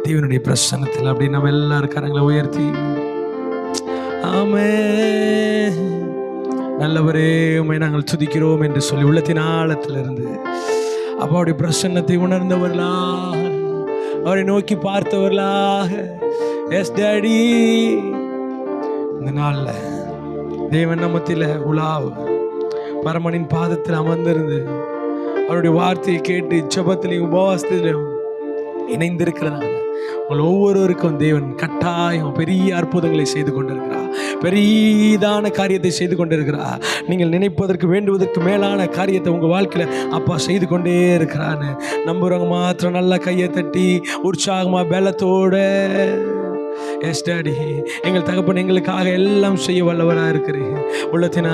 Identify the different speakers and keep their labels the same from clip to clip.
Speaker 1: தேவனுடைய பிரசன்னத்தில் அப்படி நம்ம எல்லாரும் கரங்களை உயர்த்தி ஆமென் நல்லவரே உம்மை நாங்கள் துதிக்கிறோம் என்று சொல்லி உள்ளத்தின் ஆழத்திலிருந்து அப்பாவுடைய பிரசன்னத்தை உணர்ந்தவர்களாக, அவரை நோக்கி பார்த்தவர்களாக, எஸ் டாடி, இந்த நாளில் தேவன் நம்மத்தில் உலாவ பரமனின் பாதத்தில் அமர்ந்திருந்து அவருடைய வார்த்தையை கேட்டு ஜெபத்திலையும் உபவாசத்திலையும் இணைந்திருக்கிறதான உங்கள் ஒவ்வொருவருக்கும் தேவன் கட்டாயம் பெரிய அற்புதங்களை செய்து கொண்டிருக்கிறார், பெரியதான காரியத்தை செய்து கொண்டிருக்கிறார். நீங்கள் நினைப்பதற்கு வேண்டுவதற்கு மேலான காரியத்தை உங்கள் வாழ்க்கையில் அப்பா செய்து கொண்டே இருக்கிறான்னு நம்புறவங்க மாத்திரம் நல்லா கையை தட்டி உற்சாகமாக பலத்தோடு எஸ் டாடி, எங்கள் தகப்பன் எங்களுக்காக எல்லாம் செய்ய வல்லவராக இருக்கிறீங்க. உள்ளத்தின்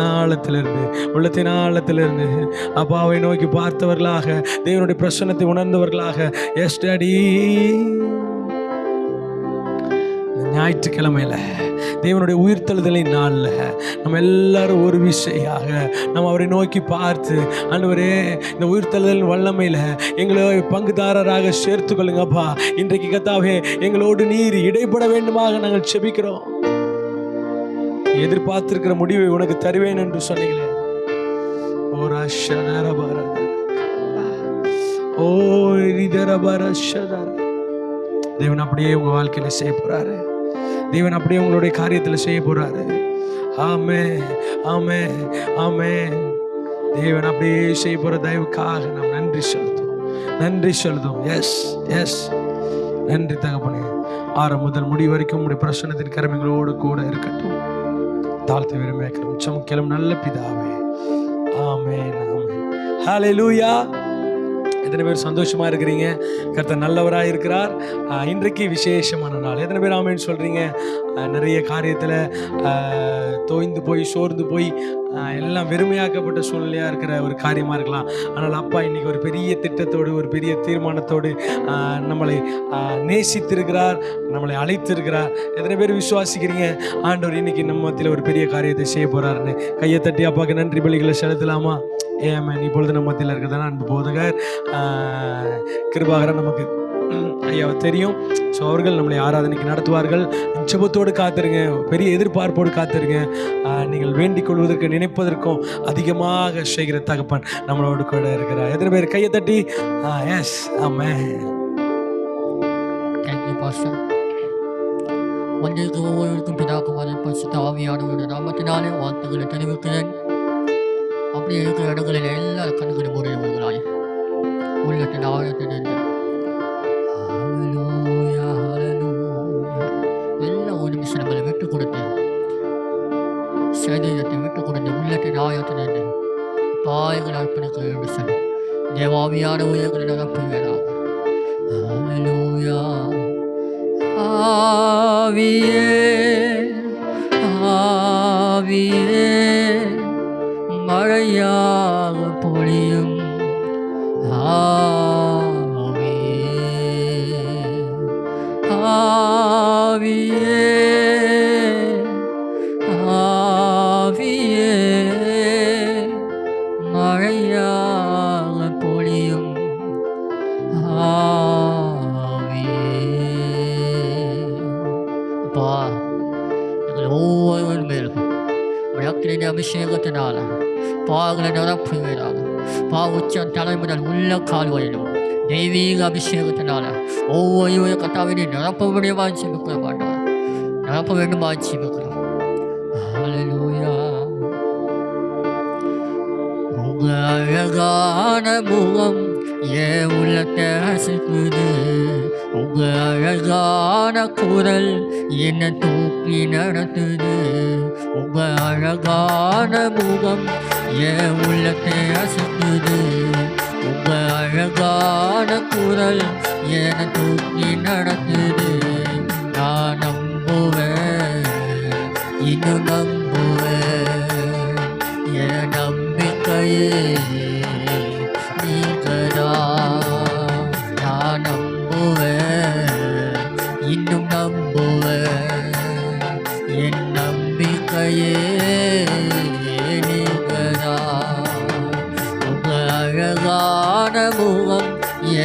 Speaker 1: ஆழத்திலிருந்து அப்பாவை நோக்கி பார்த்தவர்களாக, தேவனுடைய பிரசன்னத்தை உணர்ந்தவர்களாக, எஸ் டாடி, ஞாயிற்றுக்கிழமையில் தேவனுடைய உயிர்த்தெழுதலின் நாளில் நம்ம எல்லாரும் ஒரு விஷயாக நம்ம அவரை நோக்கி பார்த்து, ஆண்டவரே இந்த உயிர்த்தெழுதலின் வல்லமையில் எங்களை பங்குதாரராக சேர்த்து கொள்ளுங்கப்பா. இன்றைக்கு கர்த்தாவே எங்களோடு நீர் இடைப்பட வேண்டுமாக நாங்கள் செபிக்கிறோம். எதிர்பார்த்திருக்கிற முடிவை உனக்கு தருவேன் என்று சொன்னீங்களே. தேவன் அப்படியே உங்க வாழ்க்கையில செய்ய போறாரு. தேவன் அப்படியே உங்களுடைய காரியத்தில் செய்ய போறாரு. ஆமென், ஆமென், ஆமென். தேவன் அப்படியே செய்ய போற தயவுக்காக நாம் நன்றி செலுத்தும். எஸ் எஸ், நன்றி தகப்பனே. ஆரம்பம் முதல் முடி வரைக்கும் உங்களுடைய பிரசன்னத்தின் கரமைகளோடு கூட இருக்கட்டும். தாழ்த்த விரும்பிக்கிறோம் சமக்கிலும் நல்ல பிதாவே. ஆமென், ஆமென். ஹல்லேலூயா. எத்தனை பேர் சந்தோஷமாக இருக்கிறீங்க? கர்த்தர் நல்லவராக இருக்கிறார். இன்றைக்கு விசேஷமான நாள். எத்தனை பேர் ஆமென் சொல்கிறீங்க? நிறைய காரியத்தில் தோய்ந்து போய் சோர்ந்து போய் எல்லாம் வெறுமையாக்கப்பட்ட சூழ்நிலையாக இருக்கிற ஒரு காரியமாக இருக்கலாம். ஆனால் அப்பா இன்றைக்கி ஒரு பெரிய திட்டத்தோடு, ஒரு பெரிய தீர்மானத்தோடு நம்மளை நேசித்திருக்கிறார், நம்மளை அழைத்திருக்கிறார். எத்தனை பேர் விசுவாசிக்கிறீங்க ஆண்டவர் இன்றைக்கி நம்ம மத்தியில் ஒரு பெரிய காரியத்தை செய்ய போகிறாருன்னு? கையை தட்டி அப்பாவுக்கு நன்றி பலிகளை செலுத்தலாமா? ஏமேன். இப்பொழுது நம்ம மத்தியில் இருக்கிறதான அன்பு போதகர் கிருபாகரன் நமக்கு ஐயாவை தெரியும். ஸோ அவர்கள் நம்மளை ஆராதனைக்கு நடத்துவார்கள். ஜெபத்தோடு காத்திருங்க, பெரிய எதிர்பார்ப்போடு காத்திருங்க. நீங்கள் வேண்டிக் கொள்வதற்கு நினைப்பதற்கும் அதிகமாக செய்கிற தகப்பன் நம்மளோடு கூட இருக்கிறார். எத்தனை பேர் கையை தட்டி எஸ் ஆமென்.
Speaker 2: Thank you pastor. ஒன்றிற்கு ஒவ்வொருவருக்கும் பிதாக்குமாரன் பரிசுத்த ஆவியானவருடைய நாமத்தினாலே வாழ்த்துக்களை தெரிவிக்கிறேன். அப்படி இருக்கிற இடங்களில் எல்லா கண்களும் உடையவர்களாய் உள்ளத்தின் ஆழத்திலிருந்து எல்லாம் ஒரு நிமிஷம் நம்மளை விட்டு கொடுத்து, சரீரத்தை விட்டு கொடுத்து, உள்ளத்தின் ஆழத்திலிருந்து பாயங்கள் அர்ப்பணிக்க வேண்டும் சொல்லி தேவாவியான உயர்களை நிரப்புகிறார். ஆவியே ஆவியே மழையாக பொழியும். ஆவியே ஆவியே ஆவியே மழையாக பொழியும். ஆவியே அப்பா, எங்கள் ஒவ்வொருவரும் மேலும் அக்கினி அபிஷேகத்தினால பாவங்களை நிரப்புகிறார். உச்சம் தலை முதல் உள்ள கால்வரையிலும் தெய்வீக அபிஷேகத்தினால ஒவ்வொரு கட்டாவினை நிரப்ப முடியுமா ஜெபிக்கிற மாட்டார், நிரப்ப வேண்டுமா ஜெபிக்கிறோம். ஹல்லேலூயா. உங்க அழகான முகம் என் உள்ளத்தை அசைக்குது. உங்க அழகான குரல் என்னை தூக்கி நடத்துது. உங்க அழகான முகம் என் உள்ளத்தை அசைக்குது. உங்க அழகான குரல் என்னை தூக்கி நடத்துது. நான் நம்புவேன், இன்னும் நம்புவேன். என் நம்பிக்கையே நான் நம்புவேன், இன்னும் நம்புவேன். என் நம்பிக்கையே நீங்கதான். உங்க அழகான முகம்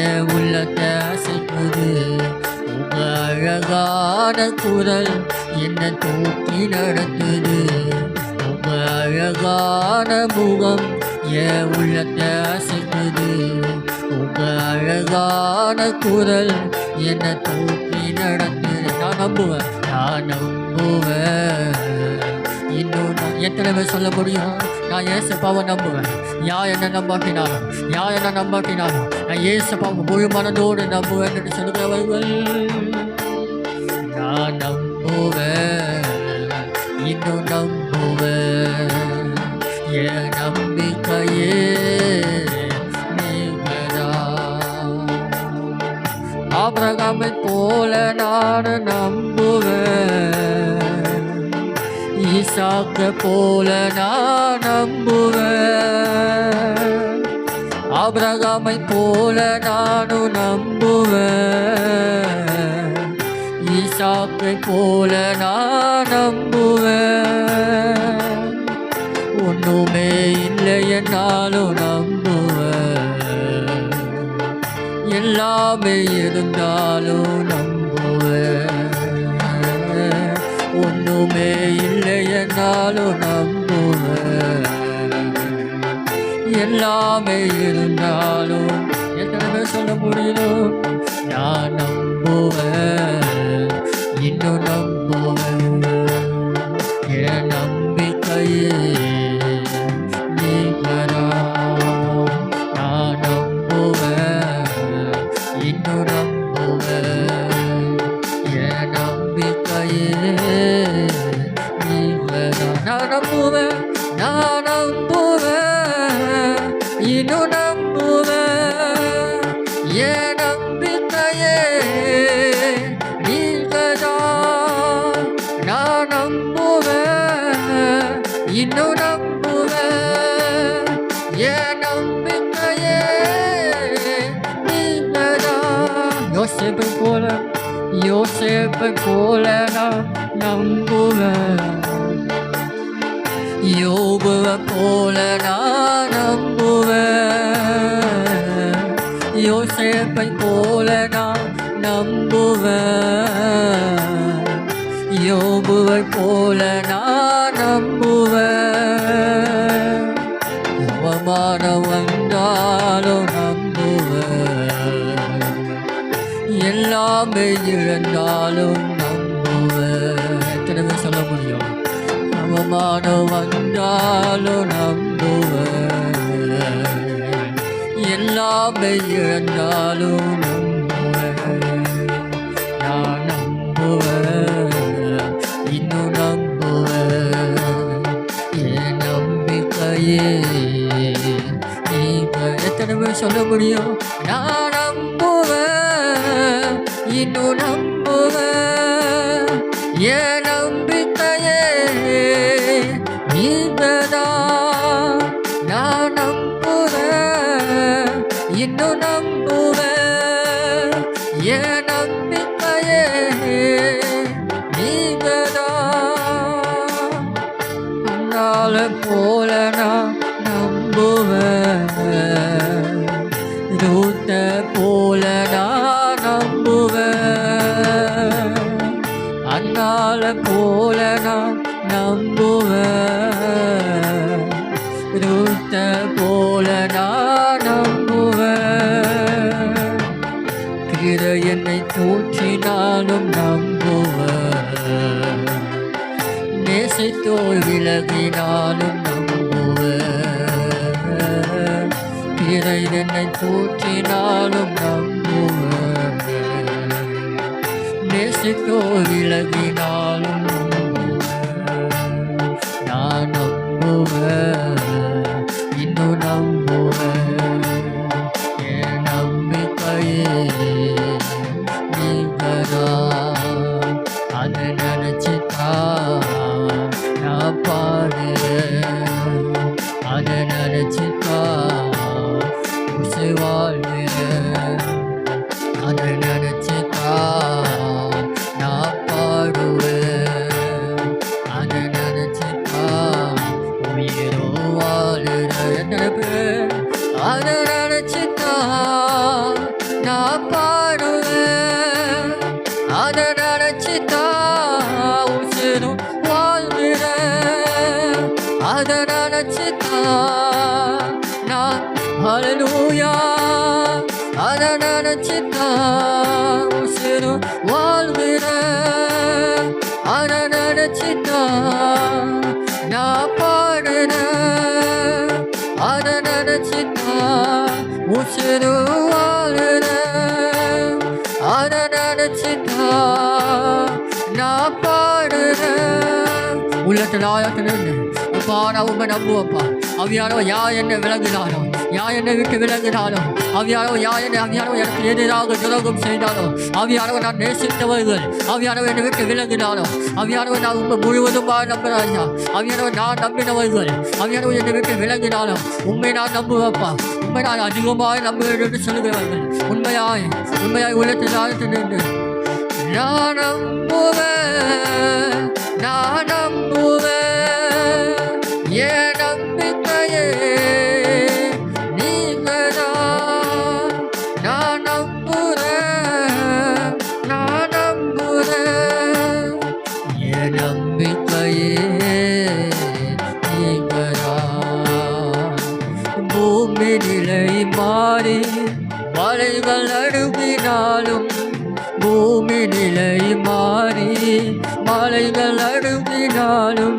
Speaker 2: என் உள்ளத்தை அசைக்குது. உங்க அழகான குரல் என்ன தூக்கி நடத்துது. உங்க அழகான முகம் என் உள்ளத்தை அசைக்குது. உங்க அழகான குரல் என்ன தூக்கி நடத்துது. நான் நம்புவேன், நான் நம்புவேன். இன்னும் நான் எத்தனை பேர் சொல்ல முடியும்? நான் ஏசப்பாவை நம்புவேன். யார் என்ன நம்பாட்டினாலும், யார் என்ன நம்பாட்டினாலும் நான் ஏசப்பாவை முழு மனதோடு நம்புவேன் என்று சொல்கிறவர்கள். நான் நம்புவேன், இன்னும் நம்புவேன். என் நம்பிக்கையே நீங்கதான். ஆபிரகாமை போல நான் நம்புவேன். ஈசாக்க போல நான் நம்புவேன். ஆபிரகாமை போல நானும் நம்புவேன். ஈசாக்கை போல நான் நம்புவேன். ஒன்றுமே இல்லை என்னாலும் நம்புவேன். எல்லாமே இருந்தாலும் நம்புவேன். ஒன்றுமே இல்லை என்னாலும் நம்புவேன். எல்லாமே இருந்தாலும் எத்தனை பேர் சொல்ல முடியும்? நான் நம்புவேன், இன்னும் நம்புவேன். என் நம்பிக்கையே நீங்கதான். நான் நம்புவேன், இன்னும் நம்புவேன். என் நம்பிக்கையே நீங்கதான். நான் நம்புவேன், நான் நம்புவேன், இன்னும் நம்புவேன். என் நம்பிக்கையே நீங்கதான். நான் நம்புவேன், இன்னும் நம்புவேன். என் நம்பிக்கையே நீங்கதான். யோசேப்பை போல, யோசேப்பை போல நான் நம்புவேன். யோபுவை போல நான் நம்புவேன். யோசேப்பை போல நான் நம்புவேன். யோபுவை போல நான் நம்புவேன். அவமானம் வந்தாலும் நம்புவேன். எல்லாமே இழந்தாலும் நம்புவேன். எத்தனை பேர் சொல்ல முடியும்? அவமானம் வந்தாலும் நம்புவேன். எல்லாமே இழந்தாலும் நம்புவேன். நான் நம்புவேன், இன்னும் நம்புவேன். என் நம்பிக்கையே நீங்க. எத்தனை பேர் சொல்ல முடியும்? நான் நம்புவேன், இன்னும் நம்புவேன். என் நம்பிக்கையே நீங்கதான். நான் நம்புவேன், இன்னும் நம்புவேன். என் நம்பிக்கையே நீங்கதான். அண்ணால போல நான் நம்புவேன். ரூத்த போல நான் நம்புவேன். அண்ணால போல நான் நம்புவேன். ரூத்த போல நான் நம்புவேன். கிரை என்னை தூற்றினாலும் நம்புவேன். நேசத்தோல் விலகினாலும் நம்புவேன். கிரை என்னை தூற்றினாலும் நம்புவேன். நேசத்தோல் விலகினாலும் நம்புவேன். நான் நம்புவேன், இன்னும் நம்புவேன். என் நம்பிக்கையே நீங்கதான். அதை நினைச்சுதான் நான் பாடுறேன். அதை நினைச்சுதான் உசை வாழ்கிறேன். அதை நினைச்சுதான் நான் பாடுவேன். அதை நினைச்சுதான் உயிரோ வாழுறேன். அதை நினைச்சுதான் நான் பாடுவேன். நினைச்சுதான் உசுறு வாழ்கிறேன். அதை நினைச்சுதான் நான் பாடுறேன். அதை நினைச்சுதான் உசுறு வாழ்கிறேன். அதை நினைச்சுதான் நான் பாடுறேன். உள்ளத்தில் ஆழத்தில் அப்பா நான் உண்மை நம்புவப்பா. அவியாரோ யார் என்ன விலகினாலும், யார் என்னை விட்டு விலகினாலும், அவியாரோ யார் என்னை அவியாரோ எனக்கு எதிராக துரோகம் செய்தாலும், அவியாரோ நான் நேசித்தவர்கள் அவியாரோ என்னை விட்டு விலகினாலும், அவியாரோ நான் உண்மை முழுவதுமாக நம்புறாயா. அவியாரோ நான் நம்பினவர்கள் அவியாரோ என்னை விட்டு விலகினாலும் உண்மை நான் நம்புவப்பா. உண்மை நான் அதிகமாக நம்புகிறேன் என்று சொல்லுகிறவர்கள் உண்மையாய் உள்ளத்தில் ஆழ்த்து நின்று நான் நம்புவேன். நான் நம்புவேன். என் நம்பிக்கையே நீங்கதான். நான் நம்புறேன். நான் நம்புறேன். என் நம்பிக்கையே நீங்கதான். பூமி நிலை மாறி மலைகள் நடுங்கினாலும், பூமி நிலை மாறி மலைகள் நடுங்கினாலும்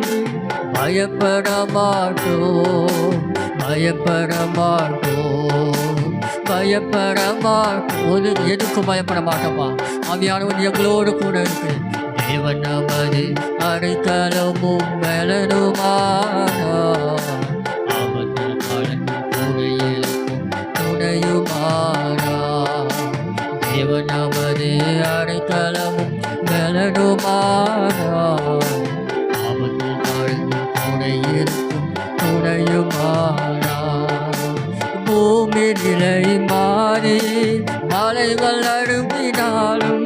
Speaker 2: பயப்பட மாட்டோம். பயப்பட மாட்டோம். பயப்பட மாட்டோம். எதுக்கும் பயப்பட மாட்டோமா? அவியானவன் எங்களோடு கூட இருக்கு. தேவன் நமது அடைக்கலமும் மேலனுமானா. ஆபத்தில் காலத்தில் துணையிருக்கும் துணையுமானா. தேவன் நமது அடைக்கலமும் மேலனுமானா. ஆபத்தில் காலத்தில் துணையிருக்கும் துணையுமானா. பூமி நிலை மாறி மலைகள் நடுங்கினாலும்,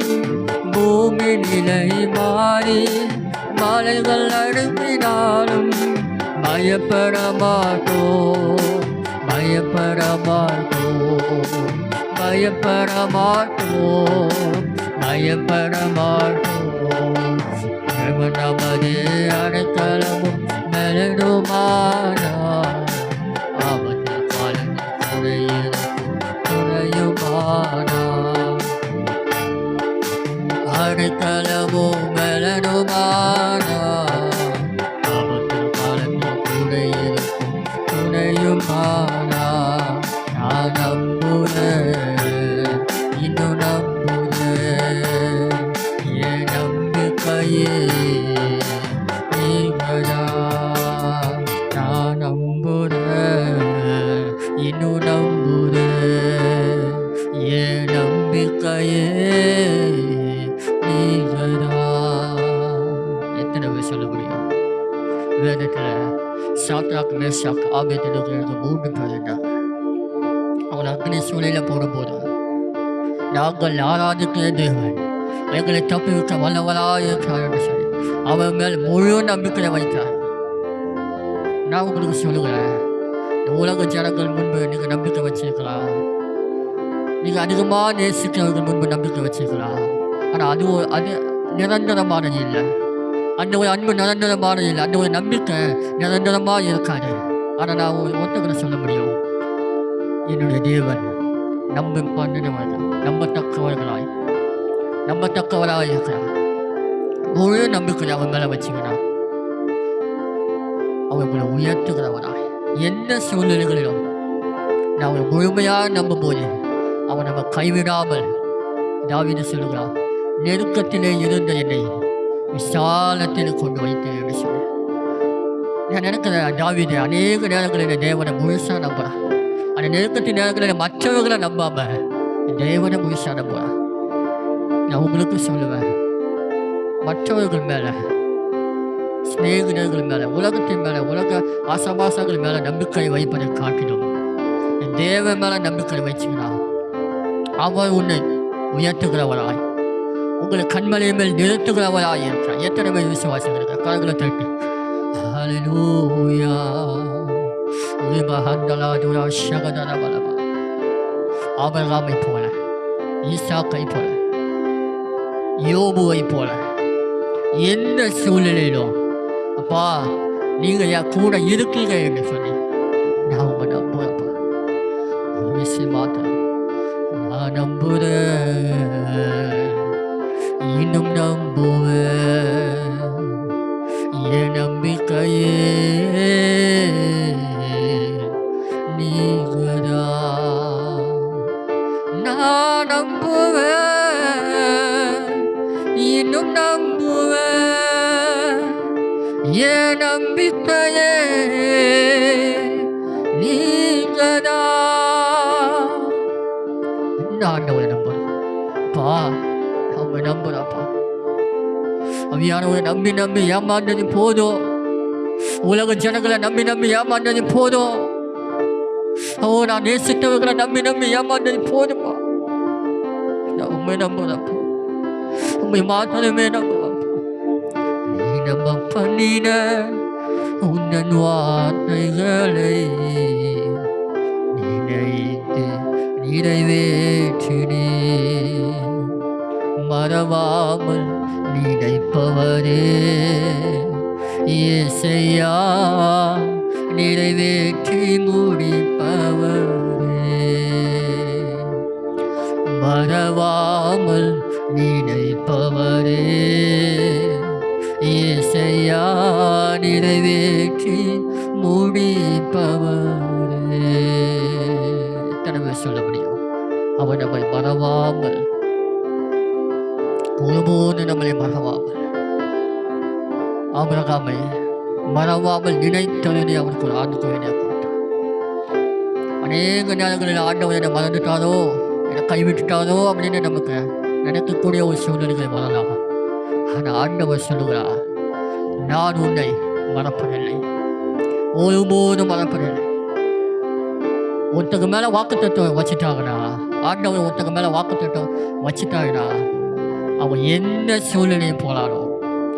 Speaker 2: பூமி நிலை மாறி மலைகள் நடுங்கினாலும் பயப்பட மாட்டோம். பயப்பட மாட்டோம். பயப்பட மாட்டோம். பயப்பட மாட்டோம். தேவன் நமது அடைக்கலமும் மேலனுமானா. ஆபத்தில் காலத்தில் துணையிருக்கும் துணையுமானா. அடைக்கலமும் மேலனுமானா. ஆபத்தில் காலத்தில் துணையிருக்கும் துணையுமானா. நான் நம்புறேன். இன்னும் நம்புறேன். என் நம்பிக்கையே நீங்கதான். நான் நம்புறேன். இன்னும் நம்புறேன். என் நம்பிக்கையே நீங்கதான். எத்தனை பேர் சொல்ல முடியும்? வேதத்தில் சாத்ராக் மேஷாக் ஆபேத்நேகோ என்ற 3 பேர் இருந்தாங்க. அவன் அக்னி சூளையில் போடும்போது நாங்கள் ஆராதிக்கிற தேவன் எங்களை தப்பிவிக்க வல்லவராக இருக்கிறார் என்று சொல்லி அவன் மேல் முழு நம்பிக்கை வைத்தார். நான் உங்களுக்கு சொல்லுகிறேன், இந்த உலக ஜனங்கள் முன்பு நீங்கள் நம்பிக்கை வச்சிருக்கலாம். நீங்கள் அதிகமாக நேசிக்கிறவர்கள் முன்பு நம்பிக்கை வச்சிருக்கலாம். ஆனால் அது நிரந்தரமானது இல்லை. அந்த ஒரு அன்பு நிரந்தரமானது இல்லை. அந்த ஒரு நம்பிக்கை நிரந்தரமாக இருக்காது. ஆனால் நான் ஒருத்தங்களை சொல்ல முடியும், என்னுடைய தேவன் நம்பத்தக்கவராய் இருக்கிறார். முழு நம்பிக்கை அவன் மேலே வச்சுக்கனா அவங்களை உயர்த்துகிறவராய் எந்த சூழ்நிலைகளிலும் நான் அவனை முழுமையாக நம்பும் போது அவன் நம்ம கைவிடாமல். தாவீது சொல்லுகிறான், நெருக்கத்திலே இருந்த என்னை விசாலத்தில் கொண்டு வைத்தேன் என்று சொல்லி. நான் நினைக்கிறேன், தாவீது அநேக நேரங்களில் தேவனை முழுசாக நம்புகிறான். அந்த நெருக்கத்தின் நேரங்களில் மற்றவர்களை நம்பாம தேவனை முழுசாக நம்புகிறான். நான் உங்களுக்கு சொல்லுவேன், மற்றவர்கள் மேலே, சிநேகிதர்கள் மேலே, உலகத்தின் மேலே, உலக ஆசபாசங்கள் மேலே நம்பிக்கை வைப்பதை காட்டிடும் தேவன் மேலே நம்பிக்கை வச்சுக்கிறா அவர் உன்னை உயர்த்துகிறவராய் உங்களை கண்மலை மேல் நிறுத்துகிறவராய் இருக்கிறார். எத்தனை பேர் விசுவாசம் இருக்கிற கரங்களை தட்டி ஹல்லேலூயா. ஆபிரகாமை போல, ஈசாக்கை போல, யோபுவை போல எந்த சூழ்நிலையிலும் அப்பா நீங்கள் என் கூட இருக்கீங்க என்று சொல்லி நான் உங்களை நம்புகிறப்பா. விஷயம் மாத்திரம் நான் நம்புறேன், இன்னும் நம்புவேன், என் நம்பிக்கையே நீங்கதான். நான் நம்புவேன், இன்னும் நம்புவேன், என் நம்பிக்கையே நீங்கதான். இந்த ஆண்டவரை நம்புறேன் பா, அவங்க நம்புறாப்பா. அவியானவரை நம்பி நம்பி ஏமாந்தது போதும், உலக ஜனங்களை நம்பி நம்பி ஏமாந்தது போதும். நான் நேசித்தவர்களை நம்பி நம்பி ஏமாந்தது போதுமா. நான் உண்மை நம்புறப்பா, உண்மை மாத்திரமே நம்புவாப்பா. நீ நம்ப பண்ணின உன்னன் வார்த்தைகளை நினைத்து நிறைவேற்றினே, மறவாமல் நினைப்பவரே இயேசையா, நிறைவேற்றி முடிப்பவரே. மறவாமல் நினைப்பவரே இயேசையா, நிறைவேற்றி முடிப்பவரே. எத்தனை பேர் சொல்ல முடியும்? அவர் நம்மை மறவாமல், ஒருபோது நம்மளை மறவாமல், ஆபிரகாமை மறவாமல் நினைத்தவனே அவனுக்கு ஒரு ஆண்டு கோயிலை கொடுத்தார். அநேக நேரங்களில் ஆண்டவர் என்னை மறந்துட்டாரோ, என்னை கைவிட்டுட்டாரோ அப்படின்னு நமக்கு நினைக்கக்கூடிய ஒரு சூழ்நிலைகளை வரலாம். ஆனால் ஆண்டவர் சொல்லுகிறார், நான் உன்னை மறப்பதில்லை, ஒருபோதும் மறப்பதில்லை. ஒருத்தங்க மேலே வாக்குத்தத்தம் வச்சுட்டாங்கன்னா, ஆண்டவர் ஒருத்தங்க மேலே வாக்குத்தத்தம் வச்சுட்டாங்கன்னா, அவன் எந்த சூழ்நிலையும் போனாலும்.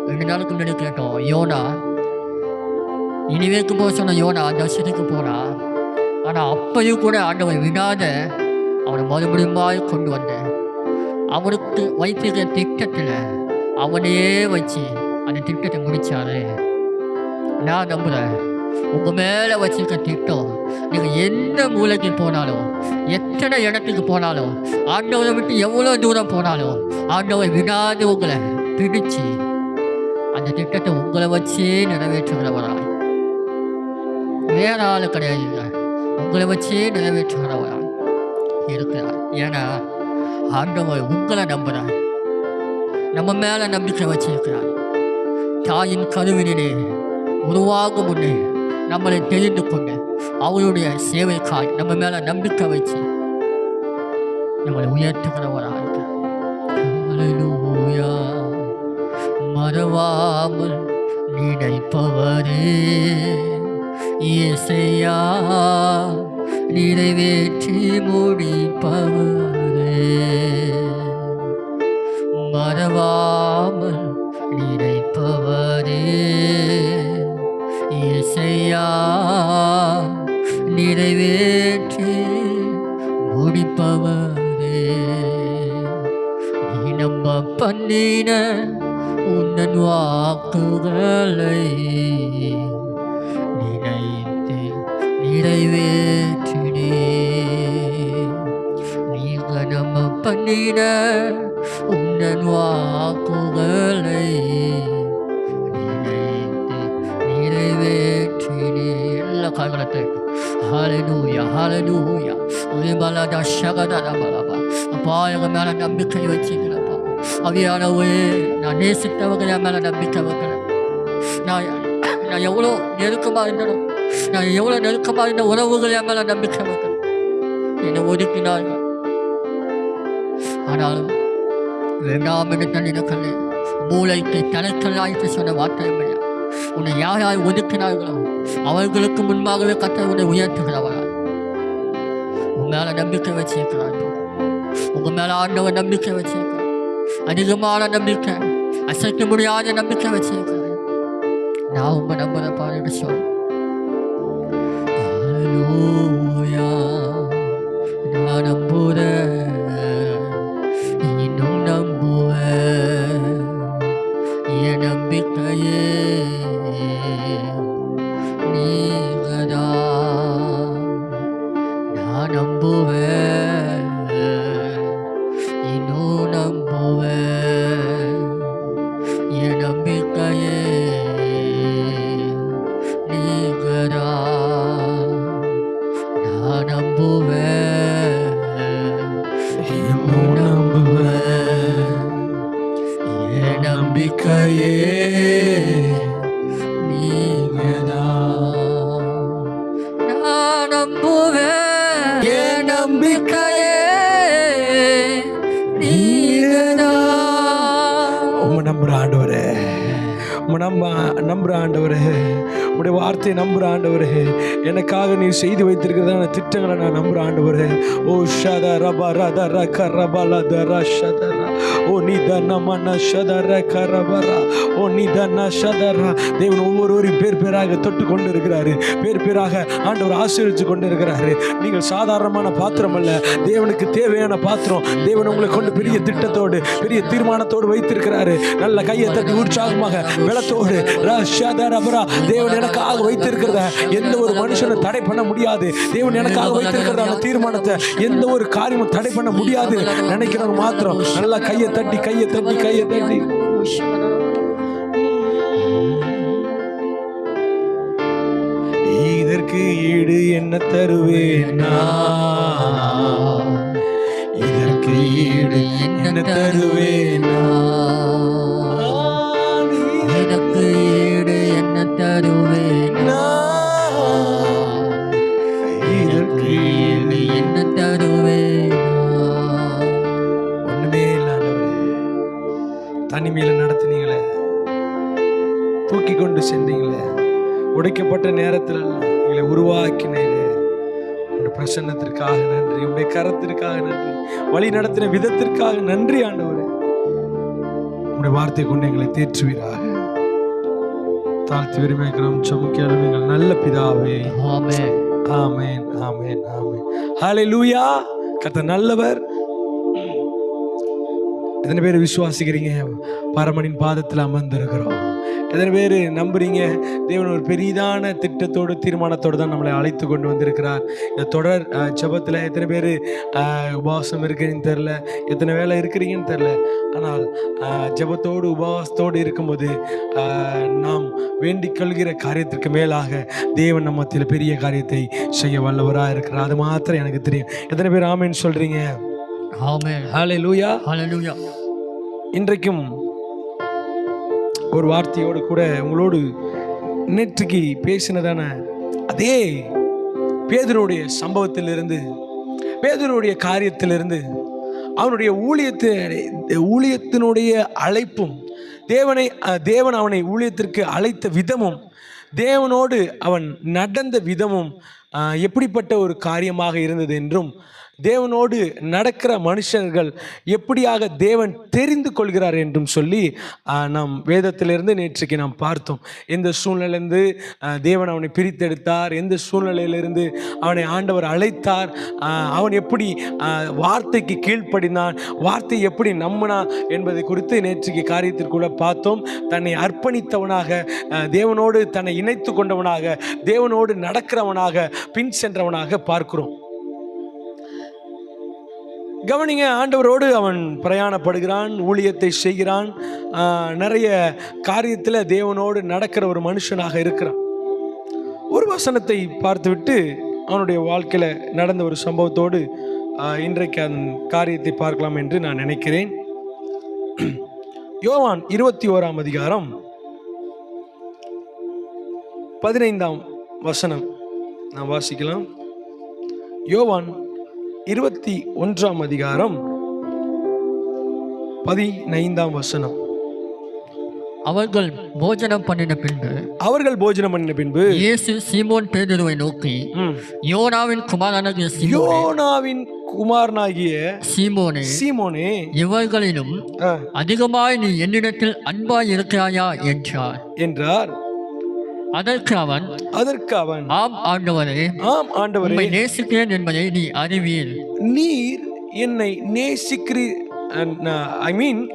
Speaker 2: 2 நாளுக்கு முன்னாடி கேட்டோம், யோனா இனிவேக்கு போக சொன்ன யோனா தர்ஷனுக்கு போனான். ஆனால் அப்பையும் கூட ஆண்டவர் விடாத அவனை மறுபடியும் கொண்டு வந்தேன். அவனுக்கு வைத்திருக்கிற திட்டத்தில் அவனையே வச்சு அந்த திட்டத்தை முடித்தாரு. நான் நம்புகிறேன், உங்கள் மேலே வச்சிருக்க திட்டம் நீங்கள் எந்த மூலைக்கு போனாலும், எத்தனை இடத்துக்கு போனாலும், ஆண்டவரை விட்டு எவ்வளோ தூரம் போனாலும், ஆண்டவர் விடாது உங்களை பிடிச்சு அந்த திட்டத்தை உங்களை வச்சே நிறைவேற்றுகிறவராய். வேற ஆள் கிடையாதுங்க, உங்களை வச்சே நிறைவேற்றுகிறவராய் இருக்கிறார். ஏன்னா ஆண்டவர் உங்களை நம்புகிறார், நம்ம மேலே நம்பிக்கை வச்சிருக்கிறார். தாயின் கருவினிலே உருவாகும் முன்னே நம்மளை தெரிந்து கொண்டு அவருடைய சேவைக்காய் நம்ம மேலே நம்பிக்கை வச்சு நம்மளை உயர்த்துகிறவராக இருக்கிறார். ஹல்லேலூயா. மறவாமல் நினைப்பவரே இயேசையா, நிறைவேற்றி முடிப்பவரே. மறவாமல் நினைப்பவரே இயேசையா, நிறைவேற்றி முடிப்பவரே. நீ நம்ப பண்ணின உன்னன் வாக்குகளை நினைத்து நிறைவேற்றினே. நீங்க நம்ப பண்ணின உன்னன் வாக்குகளை நினைத்து நிறைவேற்றினே. எல்லா காலத்தை ஹல்லேலூயா, ஹல்லேலூயா. ஒரே பலதா ஷகதா பலபா. அப்பா எங்கள் மேலே நம்பிக்கை வச்சுக்கிறப்பா. அவியானவே, நான் நேசித்தவங்க என் மேலே நம்பிக்கை வைக்கிறேன். நான் எவ்வளோ நெருக்கமாக இருந்தனும், நான் எவ்வளோ நெருக்கமாக இருந்த உறவுகள் என் மேலே நம்பிக்கை வைக்கிறேன். என்னை ஒதுக்கினார்கள், ஆனாலும் வேண்டாம் என்று தள்ளினக்கல்லே மூளைக்கு தலைக்கல்லாய்த்து சொன்ன வார்த்தை இல்லையா. உன்னை யார் யார் ஒதுக்கினார்களோ அவர்களுக்கு முன்பாகவே கர்த்தர் உன்னை உயர்த்துகிறவராய். உன் மேலே நம்பிக்கை வச்சிருக்கிறார், உங்கள் மேலே ஆண்டவர் நம்பிக்கை வச்சிருக்கிறார். அதிகமான நம்பிக்கை, அசைக்க முடியாத நம்பிக்கை வச்சிருக்கிறார். நான் உங்க நம்புற பாருங்க சொல். ஹல்லேலூயா. நான் நம்புறேன், இன்னும் நம்புவேன், என் நம்பிக்கையே நீங்கதான். நான் நம்புவேன், இன்னும் நம்புவேன். என் நம்பிக்கையே நீங்கதான். நான் நம்புவேன், இன்னும் நம்புவேன். என் நம்பிக்கையே நீங்கதான். நான் நம்புவேன், என் நம்பிக்கையே நீங்கதான்.
Speaker 1: உம்மை நம்புற ஆண்டவரே, உம்மை நம்புற ஆண்டவரே, உடைய வார்த்தையை நம்புற ஆண்டவரே, எனக்காக நீ செய்து வைத்திருக்கிறதான திட்டங்களை நான் நம்புற ஆண்டவரே. ஓ ஷத ரபா ரத ரக ரபல தர ஷதர ஓ நிதன மன ஷதர கரபரா ஓ நிதன ஷதர. தேவன் ஒவ்வொருவரையும் பேர் பேராக தொட்டு கொண்டு இருக்கிறாரு, பேர் பேராக ஆண்டவர் ஆசீர்வதிச்சு கொண்டு இருக்கிறாரு. நீங்கள் சாதாரணமான பாத்திரம் அல்ல, தேவனுக்கு தேவையான பாத்திரம். தேவன் உங்களை கொண்டு பெரிய திட்டத்தோடு பெரிய தீர்மானத்தோடு வைத்திருக்கிறாரு. நல்ல கையை தட்டி உற்சாகமாக பலத்தோடு தேவன் எனக்காக வைத்திருக்கிறத எந்த ஒரு மனுஷனும் தடை பண்ண முடியாது. தேவன் எனக்காக வைத்திருக்கிறதான தீர்மானத்தை எந்த ஒரு காரியமும் தடை பண்ண முடியாது. நினைக்கிறவங்க மாத்திரம் நல்லா கையை தட்டி கையை தட்டி கையை தட்டி இதற்கு ஈடு என்ன தருவேனா, இதற்கு ஈடு என்ன தருவேனா,
Speaker 2: எனக்கு ஈடு என்ன தருவேனா,
Speaker 1: இதற்கு ஈடு
Speaker 2: என்ன தருவேனா.
Speaker 1: ஒண்ணுமே இல்லாதவரே, தனிமையில நடத்தினீங்களே, தூக்கி கொண்டு சென்றீங்களே, உடைக்கப்பட்ட நேரத்தில் எங்களை உருவாக்கினீரே, உங்களுடைய பிரசன்னத்திற்காக நன்றி, உங்களுடைய கரத்திற்காக நன்றி, வழி நடத்தின விதத்திற்காக நன்றி ஆண்டவரே. உங்களுடைய வார்த்தை கொண்டு எங்களை தேற்றுவீராக. தாழ்த்தி விரும்புகிறோம் சமுக்கியாலும் எங்கள் நல்ல பிதாவே.
Speaker 2: ஆமென்,
Speaker 1: ஆமென், ஆமென், ஆமென். ஹல்லேலூயா. கர்த்தர் நல்லவர். எத்தனை பேர் விசுவாசிக்கிறீங்க? பரமனின் பாதத்தில் அமர்ந்திருக்கிறோம். எத்தனை பேர் நம்புறீங்க? தேவன் ஒரு பெரிதான திட்டத்தோடு தீர்மானத்தோடு தான் நம்மளை அழைத்து கொண்டு வந்திருக்கிறார். இந்த தொடர் ஜெபத்தில் எத்தனை பேர் உபவாசம் இருக்கிறீங்கன்னு தெரில, எத்தனை வேலை இருக்கிறீங்கன்னு தெரில. ஆனால் ஜெபத்தோடு உபவாசத்தோடு இருக்கும்போது நாம் வேண்டிக் கொள்கிற காரியத்திற்கு மேலாக தேவன் நம்ம மத்தியில் பெரிய காரியத்தை செய்ய வல்லவராக இருக்கிறார். அது மாத்திரம் எனக்கு தெரியும். எத்தனை பேர் ஆமென் சொல்றீங்க?
Speaker 2: ஆமென்,
Speaker 1: ஹல்லேலூயா,
Speaker 2: ஹல்லேலூயா.
Speaker 1: இன்றைக்கும் ஒரு வார்த்தையோடு கூட உங்களோடு நேற்றுக்கு பேசினதான அதே பேதுருடைய சம்பவத்திலிருந்து, பேதுருடைய காரியத்திலிருந்து, அவனுடைய ஊழியத்தினுடைய அழைப்பும், தேவன் அவனை ஊழியத்திற்கு அழைத்த விதமும், தேவனோடு அவன் நடந்த விதமும் எப்படிப்பட்ட ஒரு காரியமாக இருந்தது என்றும், தேவனோடு நடக்கிற மனுஷர்கள் எப்படியாக தேவன் தெரிந்து கொள்கிறார் என்றும் சொல்லி நாம் வேதத்திலிருந்து நேற்றுக்கு நாம் பார்த்தோம். எந்த சூழ்நிலையிலிருந்து தேவன் அவனை பிரித்தெடுத்தார், எந்த சூழ்நிலையிலிருந்து அவனை ஆண்டவர் அழைத்தார், அவன் எப்படி வார்த்தைக்கு கீழ்ப்படினான், வார்த்தை எப்படி நம்பினான் என்பதை குறித்து நேற்றுக்கு காரியத்திற்குள்ள பார்த்தோம். தன்னை அர்ப்பணித்தவனாக, தேவனோடு தன்னை இணைத்து கொண்டவனாக, தேவனோடு நடக்கிறவனாக, பின் சென்றவனாக பார்க்கிறோம். கவனிங்க, ஆண்டவரோடு அவன் பிரயாணப்படுகிறான், ஊழியத்தை செய்கிறான், நிறைய காரியத்தில் தேவனோடு நடக்கிற ஒரு மனுஷனாக இருக்கிறான். ஒரு வசனத்தை பார்த்துவிட்டு அவனுடைய வாழ்க்கையில் நடந்த ஒரு சம்பவத்தோடு இன்றைக்கு அந்த காரியத்தை பார்க்கலாம் என்று நான் நினைக்கிறேன். யோவான் 21ஆம் அதிகாரம் 15ஆம் வசனம் நாம் வாசிக்கலாம். யோவான் 21ஆம் அதிகாரம் 15ஆம் வசனம்.
Speaker 2: அவர்கள் போஜனம் பண்ணின பின்பு இயேசு சீமோன் பேதுருவை நோக்கி, யோனாவின் குமாரனாகிய சீமோனே, இவர்களிலும் அதிகமாய் நீ என்னிடத்தில் அன்பாய் இருக்கிறாயா என்றார். அதற்கு அவன் ஆம் ஆண்டவரே, உம்மை நேசிக்கிறேன் என்பதை நீ அறிவீர்.
Speaker 1: நீர் என்னை நேசிக்கிறீர்.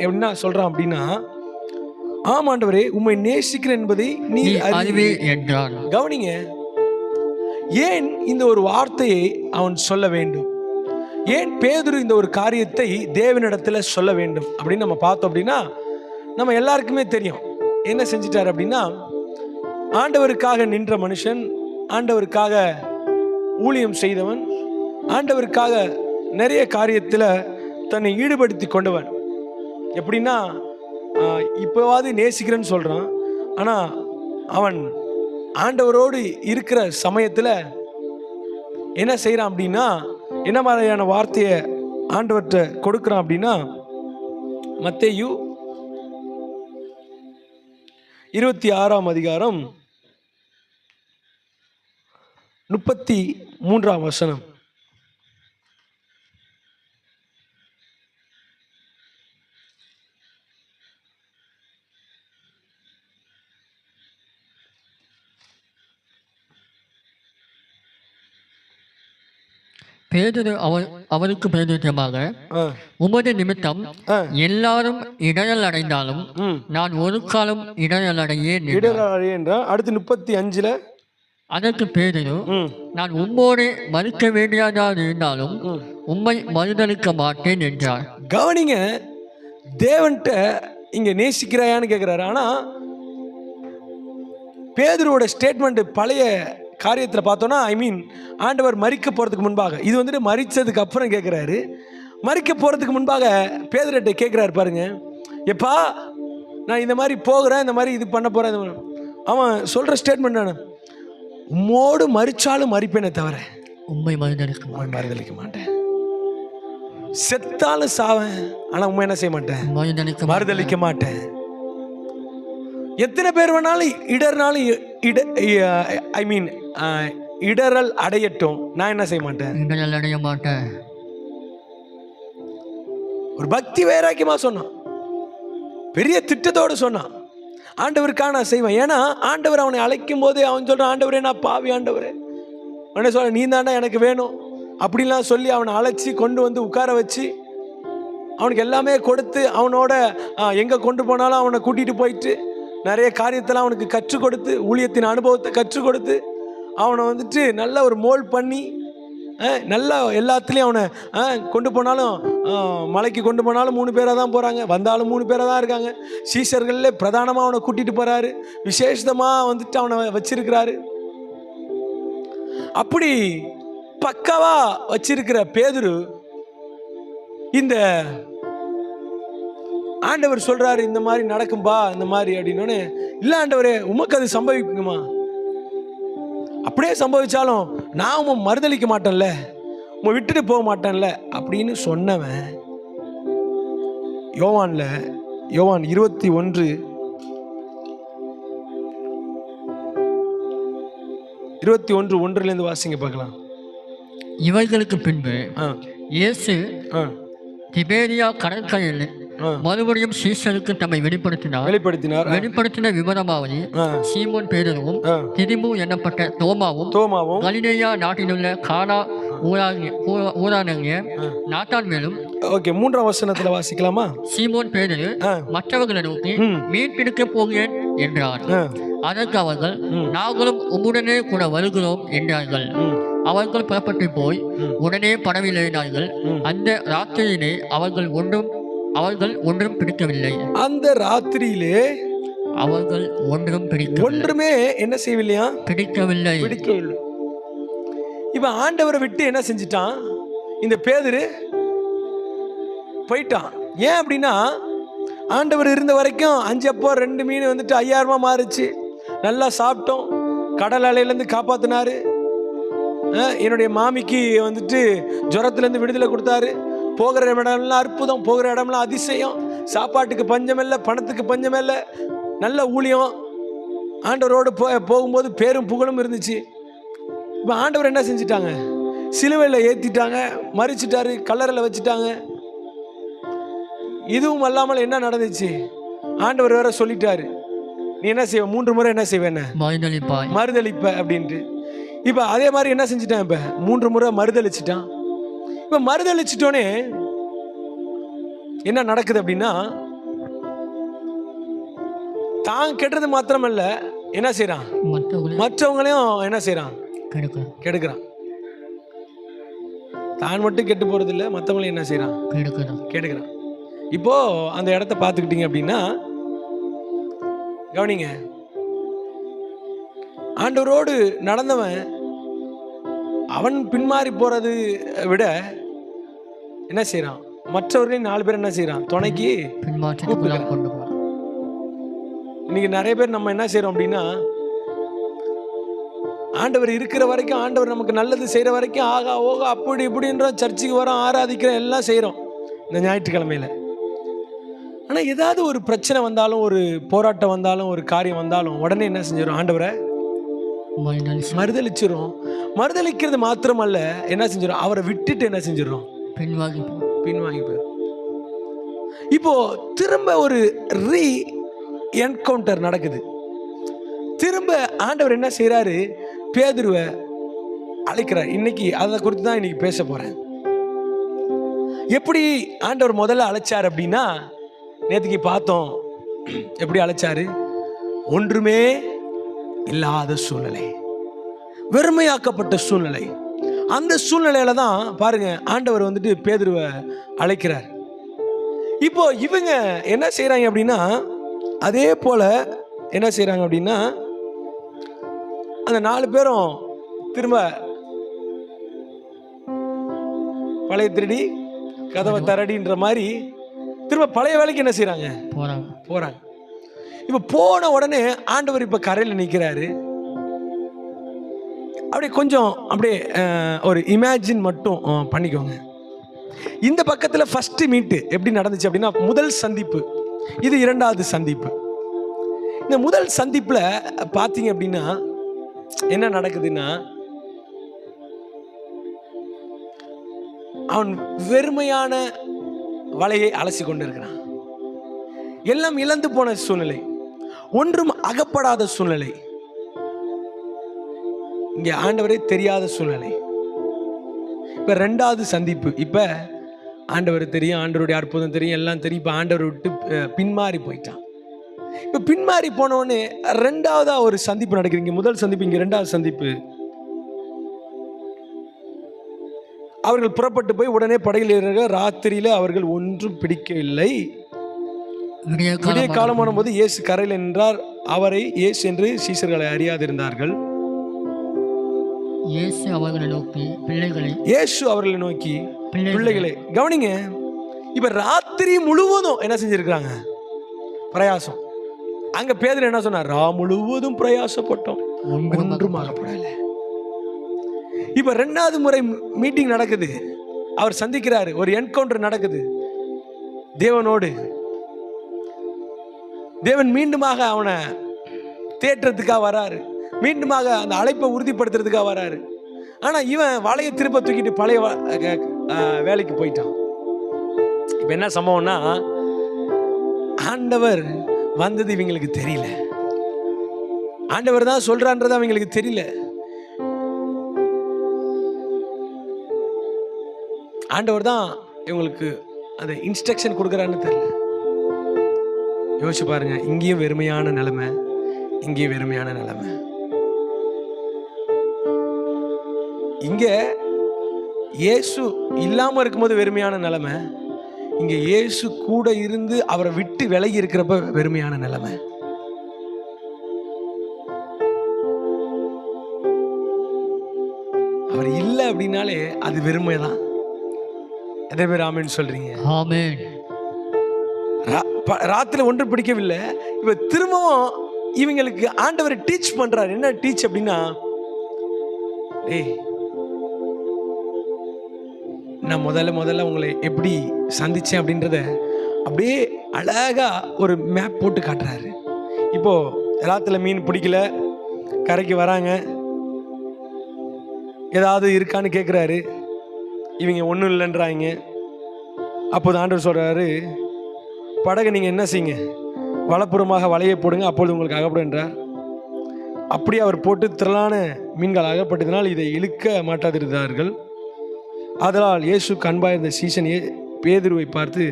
Speaker 1: என்ன சொல்றான் அப்படின்னா, ஆம் ஆண்டவரே, உம்மை நேசிக்கிறேன் என்பதை நீ அறிவீர்
Speaker 2: என்றான்.
Speaker 1: கவனிங்க, ஏன் இந்த ஒரு வார்த்தையை அவன் சொல்ல வேண்டும்? ஏன் பேதுரு இந்த ஒரு காரியத்தை தேவனிடத்தில் சொல்ல வேண்டும் அப்படின்னு நம்ம பார்த்தோம் அப்படின்னா, நம்ம எல்லாருக்குமே தெரியும் என்ன செஞ்சிட்டார் அப்படின்னா, ஆண்டவருக்காக நின்ற மனுஷன், ஆண்டவருக்காக ஊழியம் செய்தவன், ஆண்டவருக்காக நிறைய காரியத்தில் தன்னை ஈடுபடுத்தி கொண்டவன். எப்படின்னா, இப்போவாது நேசிக்கிறேன்னு சொல்கிறான், ஆனால் அவன் ஆண்டவரோடு இருக்கிற சமயத்தில் என்ன செய்கிறான் அப்படின்னா, என்ன மாதிரியான வார்த்தையை ஆண்டவர்கிட்ட கொடுக்குறான் அப்படின்னா, மத்தேயு 26ஆம் அதிகாரம் 33ஆம் வசனம்.
Speaker 2: பேதுரு அவருக்கு பிரதியுத்தரமாக, உமது நிமித்தம் எல்லாரும் இடரல் அடைந்தாலும் நான் ஒரு காலம் இடரல் அடையேன்.
Speaker 1: அடுத்து 35ல,
Speaker 2: அதற்கு பேதுரு, நான் உம்மோடு மறுக்க வேண்டியதாக இருந்தாலும் உம்மை மறுதளிக்க மாட்டேன் என்றார்.
Speaker 1: கவனிங்க, தேவன்கிட்ட இங்க நேசிக்கிறாயான்னு கேட்கிறாரு. ஆனா பேதுருவோட ஸ்டேட்மெண்ட் பழைய காரியத்தில் பார்த்தோன்னா, ஆண்டவர் மரிக்க போகிறதுக்கு முன்பாக, இது வந்துட்டு மரித்ததுக்கு அப்புறம் கேட்குறாரு. மரிக்க போகிறதுக்கு முன்பாக பேதுருட்ட கேட்குறாரு பாருங்க, எப்பா நான் இந்த மாதிரி போகிறேன், இந்த மாதிரி இது பண்ண போகிறேன். அவன் சொல்கிற ஸ்டேட்மெண்ட், நான் உம்மோடு மரிச்சாலும் மரிப்பேனே தவிர
Speaker 2: உண்மை மறுதளிக்க
Speaker 1: மாட்டேன். செத்தாலும் சாவேன், ஆனால் உண்மை என்ன செய்ய மாட்டேன், மறுதளிக்க மாட்டேன். எத்தனை பேர் வேணாலும் இடர்னாலும் இடரல் அடையட்டும், நான் என்ன செய்ய மாட்டேன்,
Speaker 2: இடரல் அடைய மாட்டேன்.
Speaker 1: ஒரு பக்தி வைராக்கியமா சொன்னான், பெரிய திட்டத்தோடு சொன்னான், ஆண்டவருக்காக நான் செய்வேன். ஏன்னா ஆண்டவர் அவனை அழைக்கும் போது அவன் சொல்றான், ஆண்டவரே நான் பாவி, ஆண்டவரே உடனே சொல்ல, நீ தாண்டா எனக்கு வேணும் அப்படின்லாம் சொல்லி அவனை அழைச்சி கொண்டு வந்து உட்கார வச்சு அவனுக்கு எல்லாமே கொடுத்து, அவனோட எங்கே கொண்டு போனாலும் அவனை கூட்டிகிட்டு போயிட்டு நிறைய காரியத்தெல்லாம் அவனுக்கு கற்றுக் கொடுத்து, ஊழியத்தின் அனுபவத்தை கற்றுக் கொடுத்து, அவனை வந்துட்டு நல்ல ஒரு மோல்ட் பண்ணி, நல்லா எல்லாத்துலேயும் அவனை கொண்டு போனாலும், மலைக்கு கொண்டு போனாலும் 3 பேராக தான் போகிறாங்க, வந்தாலும் 3 பேராக தான் இருக்காங்க. சீஷர்கள்லே பிரதானமாக அவனை கூட்டிகிட்டு போகிறாரு, விசேஷமாக வந்துட்டு அவனை வச்சிருக்கிறாரு. அப்படி பக்காவா வச்சிருக்கிற பேதுரு, இந்த ஆண்டவர் சொல்றாரு இந்த மாதிரி நடக்கும்பா, இந்த மாதிரி அப்படின்னு, இல்லை ஆண்டவரே உமக்கு அது சம்பவிக்குமா, அப்படியே சம்பவிச்சாலும் நான் உன் மறுதளிக்க மாட்டேன்ல, உன் விட்டுட்டு போக மாட்டேன்ல அப்படின்னு சொன்னவன் யோவான் 21:1 வாசிங்க பார்க்கலாம்.
Speaker 2: இவைகளுக்கு பின்பு இயேசு திபேரியா கடற்கரையில் மறுபடியும் சீஷருக்கு தம்மை வெளிப்படுத்தின விவரமாவது, சீமோன் பேதுருவும் திதிமு என்னப்பட்ட தோமாவும் கலிலேயா நாட்டிலுள்ள கானா ஊரானிய நாத்தான்மேலும்.
Speaker 1: ஓகே, 3ஆம் வசனத்துல வாசிக்கலாமா?
Speaker 2: சீமோன் பேதுரு மற்றவர்களை நோக்கி, மீன் பிடிக்க போகிறேன் என்றார். அதற்கு அவர்கள், நாங்களும் உம்முடனே கூட வருகிறோம் என்றார்கள். அவர்கள் புறப்பட்டு போய் உடனே படவில் ஏறினார்கள். அந்த ராத்திரியிலே அவர்கள் ஒன்றும் பிடிக்கவில்லை.
Speaker 1: அந்த ராத்திரியிலே
Speaker 2: அவர்கள் ஒன்றுமே
Speaker 1: என்ன செய்யவில்லையா,
Speaker 2: பிடிக்கவில்லை.
Speaker 1: இப்ப ஆண்டவரை விட்டு என்ன செஞ்சிட்டான், இந்த பேதுரு போயிட்டான். ஏன் அப்படின்னா, ஆண்டவர் இருந்த வரைக்கும் 5 அப்போ 2 மீன் வந்துட்டு 5000 மாறுச்சு, நல்லா சாப்பிட்டோம், கடல் அலையிலேருந்து காப்பாத்தினாரு, என்னுடைய மாமிக்கு வந்துட்டு ஜுரத்துலேருந்து விடுதலை கொடுத்தாரு, போகிற இடம்லாம் அற்புதம், போகிற இடம்லாம் அதிசயம், சாப்பாட்டுக்கு பஞ்சமில்லை, பணத்துக்கு பஞ்சமில்லை, நல்ல ஊழியம், ஆண்டவரோடு போகும்போது பேரும் புகழும் இருந்துச்சு. இப்போ ஆண்டவர் என்ன செஞ்சிட்டாங்க, சிலுவையில் ஏற்றிட்டாங்க, மறிச்சிட்டாரு, கல்லறையில் வச்சுட்டாங்க. இதுவும் அல்லாமல் என்ன நடந்துச்சு, ஆண்டவர் வேற சொல்லிட்டாரு, நீ என்ன செய்வ, 3 முறை என்ன செய்வேன், மறுதளிப்ப அப்படின்ட்டு. இப்போ அதே மாதிரி என்ன செஞ்சிட்டான், இப்போ 3 முறை மறுதளிச்சிட்டான். இப்போ மறுதளிச்சிட்டோன்னே என்ன நடக்குது அப்படின்னா, தான் கெட்டது மாத்திரமல்ல, என்ன செய்யறான், மற்றவங்களையும் என்ன செய்யறான், கெடுக்கிறான். தான் மட்டும் கெட்டு போறது இல்லை, மற்றவங்களையும் என்ன செய்யறான்? கெடுக்கிறான். இப்போ அந்த இடத்த பார்த்துக்கிட்டீங்க அப்படின்னா, கவனிங்க, ஆண்டவரோடு நடந்தவன் அவன் பின்மாறி போறது விட என்ன செய்யறான்? மற்றவர்களையும் 4 பேர் என்ன செய்யறான்? துணைக்கு கூப்பிடுறான். இன்னைக்கு நிறைய பேர் நம்ம என்ன செய்யறோம் அப்படின்னா, ஆண்டவர் இருக்கிற வரைக்கும், ஆண்டவர் நமக்கு நல்லது செய்யற வரைக்கும் ஆகா ஓகா அப்படி இப்படின்றோம், சர்ச்சுக்கு வரோம், ஆராதிக்கிறோம், எல்லாம் செய்யறோம் இந்த ஞாயிற்றுக்கிழமையில. ஆனால் ஏதாவது ஒரு பிரச்சனை வந்தாலும், ஒரு போராட்டம் வந்தாலும், ஒரு காரியம் வந்தாலும் உடனே என்ன செஞ்சிடும்? ஆண்டவரை மறுதளிச்சிடும். மறுதளிக்கிறது மாத்திரமல்ல, என்ன செஞ்சிடும்? அவரை விட்டுட்டு என்ன செஞ்சிடும்? பின்வாங்கி போயிடும். இப்போ திரும்ப ஒரு ரீ என்கவுண்டர் நடக்குது. திரும்ப ஆண்டவர் என்ன செய்யறாரு? பேதுருவை அழைக்கிறார். இன்னைக்கு அதை குறித்து தான் இன்னைக்கு பேச போறேன். எப்படி ஆண்டவர் முதல்ல அழைச்சார் அப்படின்னா, நேற்றுக்கு பார்த்தோம் எப்படி அழைச்சாரு. ஒன்றுமே இல்லாத சூழ்நிலை, வெறுமையாக்கப்பட்ட சூழ்நிலை. அந்த சூழ்நிலையில தான் பாருங்க ஆண்டவர் வந்துட்டு பேதுருவை அழைக்கிறார். இப்போ இவங்க என்ன செய்யறாங்க அப்படின்னா, அதே போல என்ன செய்யறாங்க அப்படின்னா, அந்த 4 பேரும் திரும்ப பழைய திருடி கதவை தரடின்ற மாதிரி திரும்ப பழைய வேலைக்கு என்ன செய்யறாங்க? போறாங்க. இப்ப போன உடனே ஆண்டவர் இப்ப கரையில் நிற்கிறாரு. அப்படியே கொஞ்சம் அப்படியே ஒரு இமேஜின் மட்டும் பண்ணிக்கோங்க. இந்த பக்கத்தில் ஃபர்ஸ்ட் மீட்டு எப்படி நடந்துச்சு அப்படின்னா, முதல் சந்திப்பு. இது 2வது சந்திப்பு. இந்த முதல் சந்திப்புல பார்த்தீங்க அப்படின்னா என்ன நடக்குதுன்னா, அவன் வெறுமையான வலையை அலசி கொண்டிருக்கிறான். எல்லாம் இழந்து போன சூழ்நிலை, ஒன்றும் அகப்படாத சூழ்நிலை, இங்க ஆண்டவரே தெரியாத சூழ்நிலை. இப்ப 2வது சந்திப்பு. இப்ப ஆண்டவர் தெரியும், ஆண்டவருடைய அற்புதம் தெரியும், எல்லாம் தெரியும். இப்ப ஆண்டவர் விட்டு பின்மாறி போயிட்டான். இப்ப பின்மாறி போனவொடனே 2வதா ஒரு சந்திப்பு நடக்குது. முதல் சந்திப்பு, இங்க 2வது சந்திப்பு. அவர்கள் புறப்பட்டு போய் உடனே படகில் ஏற, ராத்திரியில அவர்கள் ஒன்றும் பிடிக்கவில்லை. விடிய காலமான போது இயேசு கரையில் நின்றார். அவரை இயேசு என்று சீஷர்களை அறியாதிருந்தார்கள். இயேசு அவர்களை நோக்கி பிள்ளைகளை. கவனிங்க, இப்ப ராத்திரி முழுவதும் என்ன செஞ்சிருக்கிறாங்க? பிரயாசம். அங்க பேதுரு என்ன சொன்னார்? ரா முழுவதும் பிரயாசப்பட்டோம், ஒன்றும் ஆகப்படல. இப்ப 2வது முறை மீட்டிங் நடக்குது. அவர் சந்திக்கிறாரு, ஒரு என்கவுண்டர் நடக்குது தேவனோடு. தேவன் மீண்டுமாக அவனை தேற்றத்துக்காக வராரு, மீண்டுமாக அந்த அழைப்பை உறுதிப்படுத்துறதுக்காக வராரு. ஆனா இவன் வலையை திருப்ப தூக்கிட்டு பழைய வேலைக்கு போயிட்டான். இப்ப என்ன சம்பவம்னா, ஆண்டவர் வந்தது இவங்களுக்கு தெரியல, ஆண்டவர் தான் சொல்றான்றது அவங்களுக்கு தெரியல. ஆண்டவர் தான் இவங்களுக்கு அந்த இன்ஸ்ட்ரக்ஷன் கொடுக்குறான்னு தெரியல. யோசிச்சு பாருங்க, இங்கேயும் வெறுமையான நிலைமை, இங்கேயும் வெறுமையான நிலைமை. இங்க இயேசு இல்லாம இருக்கும்போது வெறுமையான நிலைமை, இங்க இயேசு கூட இருந்து அவரை விட்டு விலகி இருக்கிறப்ப வெறுமையான நிலைமை. அவர் இல்லை அப்படின்னாலே அது வெறுமைதான். எத்தனை பேர் ஆமென் சொல்றீங்க? ஆமென். ராத்திரி ஒன்று பிடிக்கவில்லை. இப்ப திரும்பவும் இவங்களுக்கு ஆண்டவர் டீச் பண்றாரு. என்ன டீச் அப்படின்னா, நான் முதல்ல உங்களை எப்படி சந்திச்சேன் அப்படின்றத அப்படியே அழகா ஒரு மேப் போட்டு காட்டுறாரு. இப்போ ராத்திரில மீன் பிடிக்கல, கரைக்கு வராங்க, ஏதாவது இருக்கான்னு கேட்குறாரு. இவங்க ஒன்றும் இல்லைன்றாங்க. அப்போது ஆண்டவர் சொல்றாரு, படகை நீங்கள் என்ன செய்யுங்க, வலப்புறமாக வலையை போடுங்க, அப்பொழுது உங்களுக்கு அகப்படும் என்றார். அப்படி அவர் போட்டு திரளான மீன்கள் அகப்பட்டதினால் இதை இழுக்க மாட்டாதிருந்தார்கள். அதனால் இயேசு அன்பாயிருந்த சீசன் பேதுருவை பார்த்து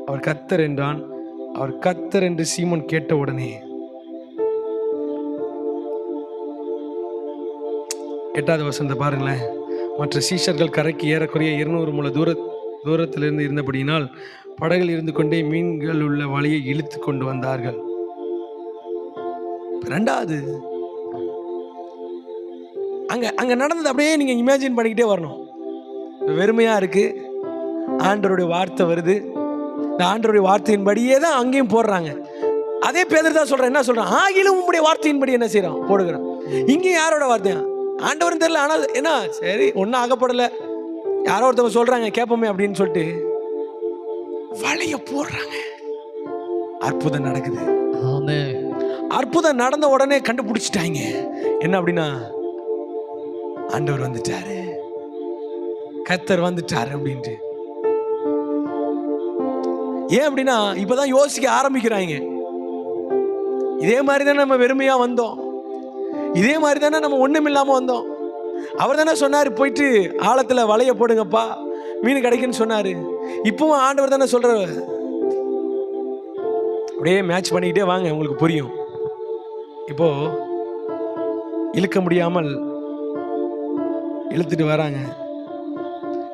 Speaker 1: அவர் கர்த்தர் என்றான். அவர் கர்த்தர் என்று சீமோன் கேட்ட உடனே 8வது வசனத்தை பாருங்களேன். மற்ற சீஷர்கள் கரைக்கு ஏறக்குறைய 200 முழ தூரத்திலிருந்து இருந்தபடியினால் படகில் இருந்து கொண்டே மீன்கள் உள்ள வலையை இழுத்து கொண்டு வந்தார்கள். ரெண்டாவது, அங்க அங்க நடந்தது அப்படியே நீங்க இமேஜின் பண்ணிக்கிட்டே வரணும். வெறுமையா இருக்கு, ஆண்டவருடைய வார்த்தை வருது, இந்த ஆண்டவருடைய வார்த்தையின்படியே தான் அங்கேயும் போடுறாங்க. அதே பேதர் தான் சொல்றேன், என்ன சொல்றான், ஆகிலும் உம்முடைய வார்த்தையின்படி என்ன செய்யறான், போடுகிறான். இங்கேயும் யாரோட வார்த்தையா, ஆண்டவரும் தெரியல, ஆனால் என்ன சரி ஒன்றும் ஆகப்படலை, யாரோ ஒருத்தவங்க சொல்றாங்க கேட்போமே அப்படின்னு சொல்லிட்டு வலைய போடுறாங்க. அற்புதம் நடக்குது. அற்புதம் நடந்த உடனே கண்டுபிடிச்சிட்டாங்க என்ன அப்படின்னா, ஆண்டவர் வந்துட்டாரு, கர்த்தர் வந்துட்டாரு அப்படின்ட்டு. ஏன் அப்படின்னா இப்பதான் யோசிக்க ஆரம்பிக்கிறாங்க. இதே மாதிரி தானே நம்ம வெறுமையா வந்தோம், இதே மாதிரி தானே நம்ம ஒண்ணும் இல்லாம வந்தோம். அவர் தானே சொன்னாரு போயிட்டு ஆழத்துல வலைய போடுங்கப்பா மீன் கிடைக்குன்னு சொன்னாரு. இப்பவும் ஆண்டவர் தானே சொல்றாரு. அப்படியே மேட்ச் பண்ணிக்கிட்டே வாங்க, உங்களுக்கு புரியும். இப்போ இழுக்க முடியாமல் இழுத்துட்டு வராங்க.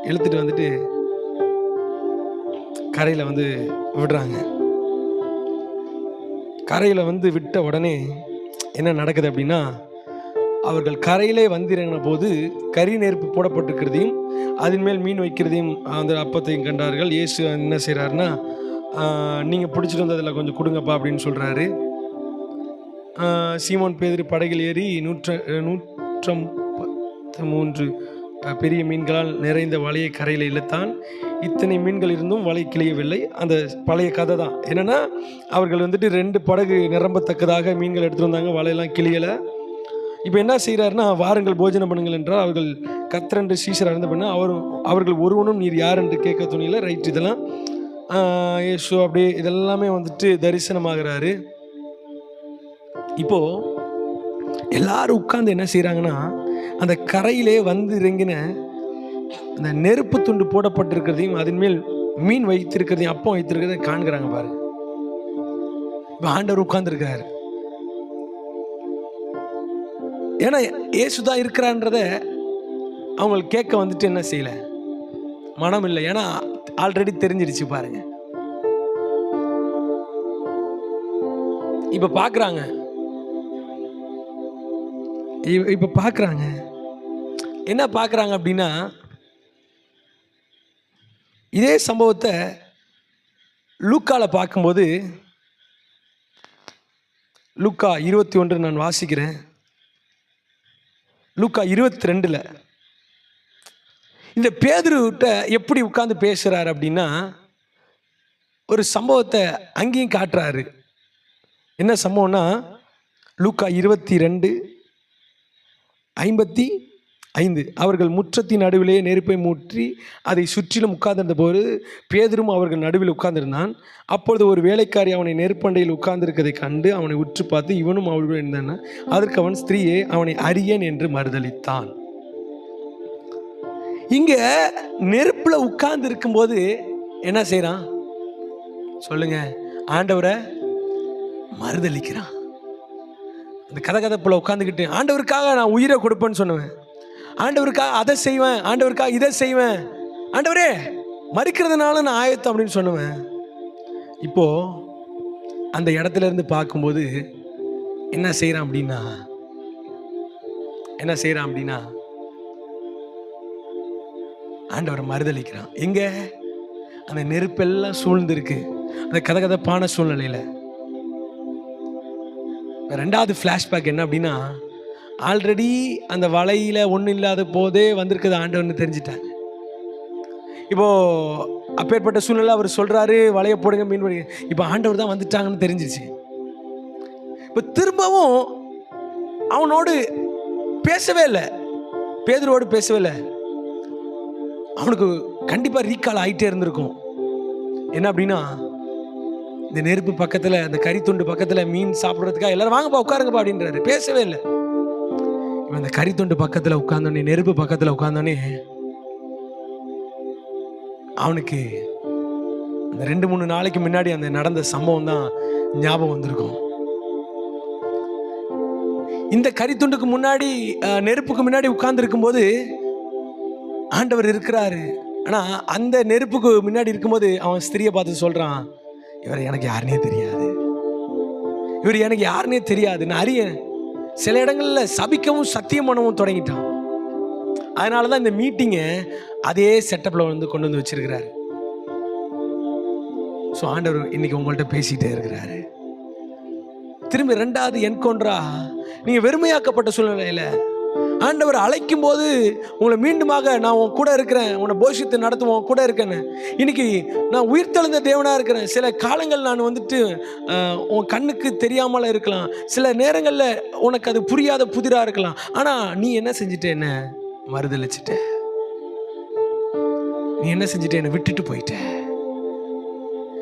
Speaker 1: இழுத்துட்டு வந்துட்டு கரையில் வந்து விடுறாங்க. கரையில் வந்து விட்ட உடனே என்ன நடக்குது அப்படின்னா, அவர்கள் கரையிலே வந்திறங்கின போது கறி நெருப்பு போடப்பட்டிருக்கிறதையும் அதன் மேல் மீன் வைக்கிறதையும் அந்த அப்பத்தையும் கண்டார்கள். இயேசு என்ன செய்கிறாருன்னா, நீங்கள் பிடிச்சிட்டு வந்ததில் கொஞ்சம் கொடுங்கப்பா அப்படின்னு சொல்கிறாரு. சீமோன் பேதுரு படகில் ஏறி 133 பெரிய மீன்களால் நிறைந்த வலையை கரையில் இழுத்தான். இத்தனை மீன்கள் இருந்தும் வலை கிளியவில்லை. அந்த பழைய கதை தான். என்னென்னா, அவர்கள் வந்துட்டு 2 படகு நிரம்பத்தக்கதாக மீன்கள் எடுத்துகிட்டு வந்தாங்க, வலையெல்லாம் கிளியலை. இப்போ என்ன செய்கிறாருன்னா, வாருங்கள் போஜனம் பண்ணுங்கள் என்றால் அவர்கள் கத்திரண்டு சீசர் அறிந்த பண்ண அவர்கள் ஒருவனும் நீர் யார் என்று கேட்க துணியில். ரைட், இதெல்லாம் இயேசு அப்படியே இதெல்லாமே வந்துட்டு தரிசனமாகிறாரு. இப்போது எல்லாரும் உட்கார்ந்து என்ன செய்கிறாங்கன்னா, அந்த கரையிலே வந்து இறங்கின அந்த நெருப்பு துண்டு போடப்பட்டிருக்கிறதையும் அதன் மேல் மீன் வைத்திருக்கிறதையும் அப்பம் வைத்திருக்கிறதையும் காண்கிறாங்க பாரு. இப்போ ஆண்டவர் உட்கார்ந்துருக்கிறாரு. ஏன்னா இயேசுதான் இருக்கிறான்றத அவங்களுக்கு கேட்க வந்துட்டு என்ன செய்யல, மனம் இல்லை. ஏன்னா ஆல்ரெடி தெரிஞ்சிருச்சு பாருங்க. இப்ப பாக்குறாங்க, இப்ப பாக்குறாங்க என்ன பாக்குறாங்க அப்படின்னா, இதே சம்பவத்தை லூக்கால பார்க்கும்போது, லூக்கா 21 நான் வாசிக்கிறேன். லூக்கா 22 இந்த பேதுருட்ட எப்படி உட்கார்ந்து பேசுறாரு அப்படின்னா, ஒரு சம்பவத்தை அங்கேயும் காட்டுறாரு. என்ன சம்பவம்னா, லூக்கா 22:55 அவர்கள் முற்றத்தின் நடுவிலே நெருப்பை மூற்றி அதை சுற்றிலும் உட்கார்ந்திருந்த போது பேதுரும் அவர்கள் நடுவில் உட்கார்ந்திருந்தான். அப்பொழுது ஒரு வேலைக்காரி அவனை நெருப்பண்டையில் உட்கார்ந்திருக்கதை கண்டு அவனை உற்று பார்த்து, இவனும் அவளுடன் இருந்தான். அதற்கு அவன், ஸ்திரீயே, அவனை அறியேன் என்று மறுதலித்தான். இங்க நெருப்புல உட்கார்ந்து இருக்கும்போது என்ன செய்யறான் சொல்லுங்க, ஆண்டவரை மறுதலிக்கிறான். அந்த கதப்புல உட்காந்துக்கிட்டு, ஆண்டவருக்காக நான் உயிரை கொடுப்பேன்னு சொன்னவன், ஆண்டவருக்காக அதை செய்வேன், ஆண்டவருக்காக இதை செய்வேன், ஆண்டவரே மறிக்கிறதுனால நான் ஆயத்தம் அப்படின்னு சொன்னவன், இப்போ அந்த இடத்துல இருந்து பார்க்கும்போது என்ன செய்யறான் அப்படின்னா ஆண்டவரை மறுதலிக்கிறான். எங்க அந்த நெருப்பெல்லாம் சூழ்ந்திருக்கு, அந்த கதகதப்பான சூழ்நிலையில. ரெண்டாவது ஃப்ளாஷ்பேக் என்ன அப்படின்னா, ஆல்ரெடி அந்த வலையில் ஒன்றும் இல்லாத போதே வந்திருக்குது ஆண்டவர்னு தெரிஞ்சிட்டாங்க. இப்போது அப்பேற்பட்ட சூழ்நிலை அவர் சொல்கிறாரு, வலையை போடுங்க மீன் போடுங்க. இப்போ ஆண்டவர் தான் வந்துட்டாங்கன்னு தெரிஞ்சிச்சு. இப்போ திரும்பவும் அவனோடு பேசவே இல்லை, பேதுருவோடு பேசவே இல்லை. அவனுக்கு கண்டிப்பாக ரீகால் ஆகிட்டே இருந்திருக்கும். என்ன அப்படின்னா, இந்த நெருப்பு பக்கத்தில், அந்த கறி துண்டு பக்கத்தில் மீன் சாப்பிட்றதுக்காக எல்லாரும் வாங்கப்பா உட்காருங்கப்பா அப்படின்றாரு. பேசவே இல்லை. இவன் அந்த கறி துண்டு பக்கத்தில் உட்கார்ந்தோடனே, நெருப்பு பக்கத்தில் உட்கார்ந்தோடனே அவனுக்கு அந்த 2-3 நாளைக்கு முன்னாடி அந்த நடந்த சம்பவம் தான் ஞாபகம் வந்திருக்கும். இந்த கறி துண்டுக்கு முன்னாடி, நெருப்புக்கு முன்னாடி உட்கார்ந்து இருக்கும்போது ஆண்டவர் இருக்கிறாரு. ஆனா அந்த நெருப்புக்கு முன்னாடி இருக்கும்போது அவன் ஸ்திரியை பார்த்து சொல்றான், இவர் எனக்கு யாருன்னே தெரியாது, இவர் எனக்கு யாருன்னே தெரியாது, நான் அறியேன். சில இடங்கள்ல சபிக்கவும் சத்தியம் பண்ணவும் தொடங்கிட்டான். அதனாலதான் இந்த மீட்டிங்கை அதே செட்டப்ல வந்து கொண்டு வந்து வச்சிருக்கிறாரு. ஸோ ஆண்டவர் இன்னைக்கு உங்கள்கிட்ட பேசிட்டே இருக்கிறாரு. திரும்பி 2வது என்கவுண்டரா நீங்க வெறுமையாக்கப்பட்ட சூழ்நிலையில ஆண்டவர் அழைக்கும் போது உங்களை மீண்டுமாக நான் உன் கூட இருக்கிறேன், உன்னை போஷித்து நடத்துவோம் கூட இருக்கேன்னு. இன்னைக்கு நான் உயிர்த்தெழுந்த தேவனா இருக்கிறேன். சில காலங்கள் நான் வந்துட்டு உன் கண்ணுக்கு தெரியாமல இருக்கலாம், சில நேரங்களில் உனக்கு அது புரியாத புதிரா இருக்கலாம். ஆனா நீ என்ன செஞ்சுட்ட? என்ன மறுதளிச்சிட்ட. நீ என்ன செஞ்சுட்ட? என்ன விட்டுட்டு போயிட்ட.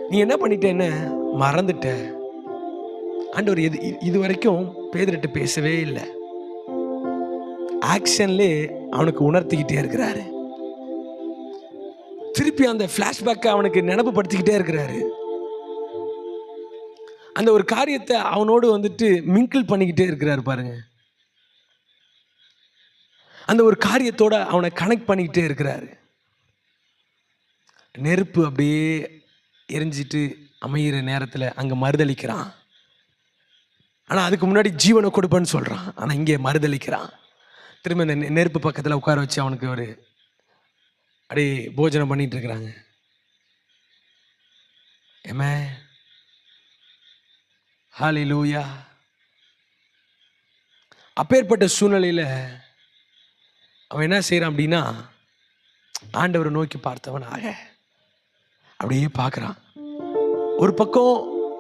Speaker 1: நீ என்ன பண்ணிட்ட? என்ன மறந்துட்ட. ஆண்டவர் இது வரைக்கும் பேதுருட்ட பேசவே இல்லை. ஆக்ஷன்லே அவனுக்கு உணர்த்திக்கிட்டே இருக்கிறாரு. திருப்பி அந்த பிளாஷ்பேக்கை அவனுக்கு நினைவுபடுத்திக்கிட்டே இருக்கிறாரு. அந்த ஒரு காரியத்தை அவனோடு வந்துட்டு மிங்கிள் பண்ணிக்கிட்டே இருக்கிறாரு பாருங்க. அந்த ஒரு காரியத்தோட அவனை கனெக்ட் பண்ணிக்கிட்டே இருக்கிறாரு. நெருப்பு அப்படியே எரிஞ்சிட்டு அமையிற நேரத்தில் அங்கே மறுதளிக்கிறான். ஆனால் அதுக்கு முன்னாடி ஜீவனை கொடுப்பேன்னு சொல்கிறான். ஆனால் இங்கே மறுதளிக்கிறான். திரும்ப இந்த நெருப்பு பக்கத்தில் உட்கார வச்சு அவனுக்கு ஒரு அப்படியே போஜனம் பண்ணிட்டு இருக்கிறாங்க. ஏமே ஹல்லேலூயா. அப்பேற்பட்ட சூழ்நிலையில் அவன் என்ன செய்கிறான் அப்படின்னா, ஆண்டவரை நோக்கி பார்த்தவனாக அப்படியே பார்க்குறான். ஒரு பக்கம்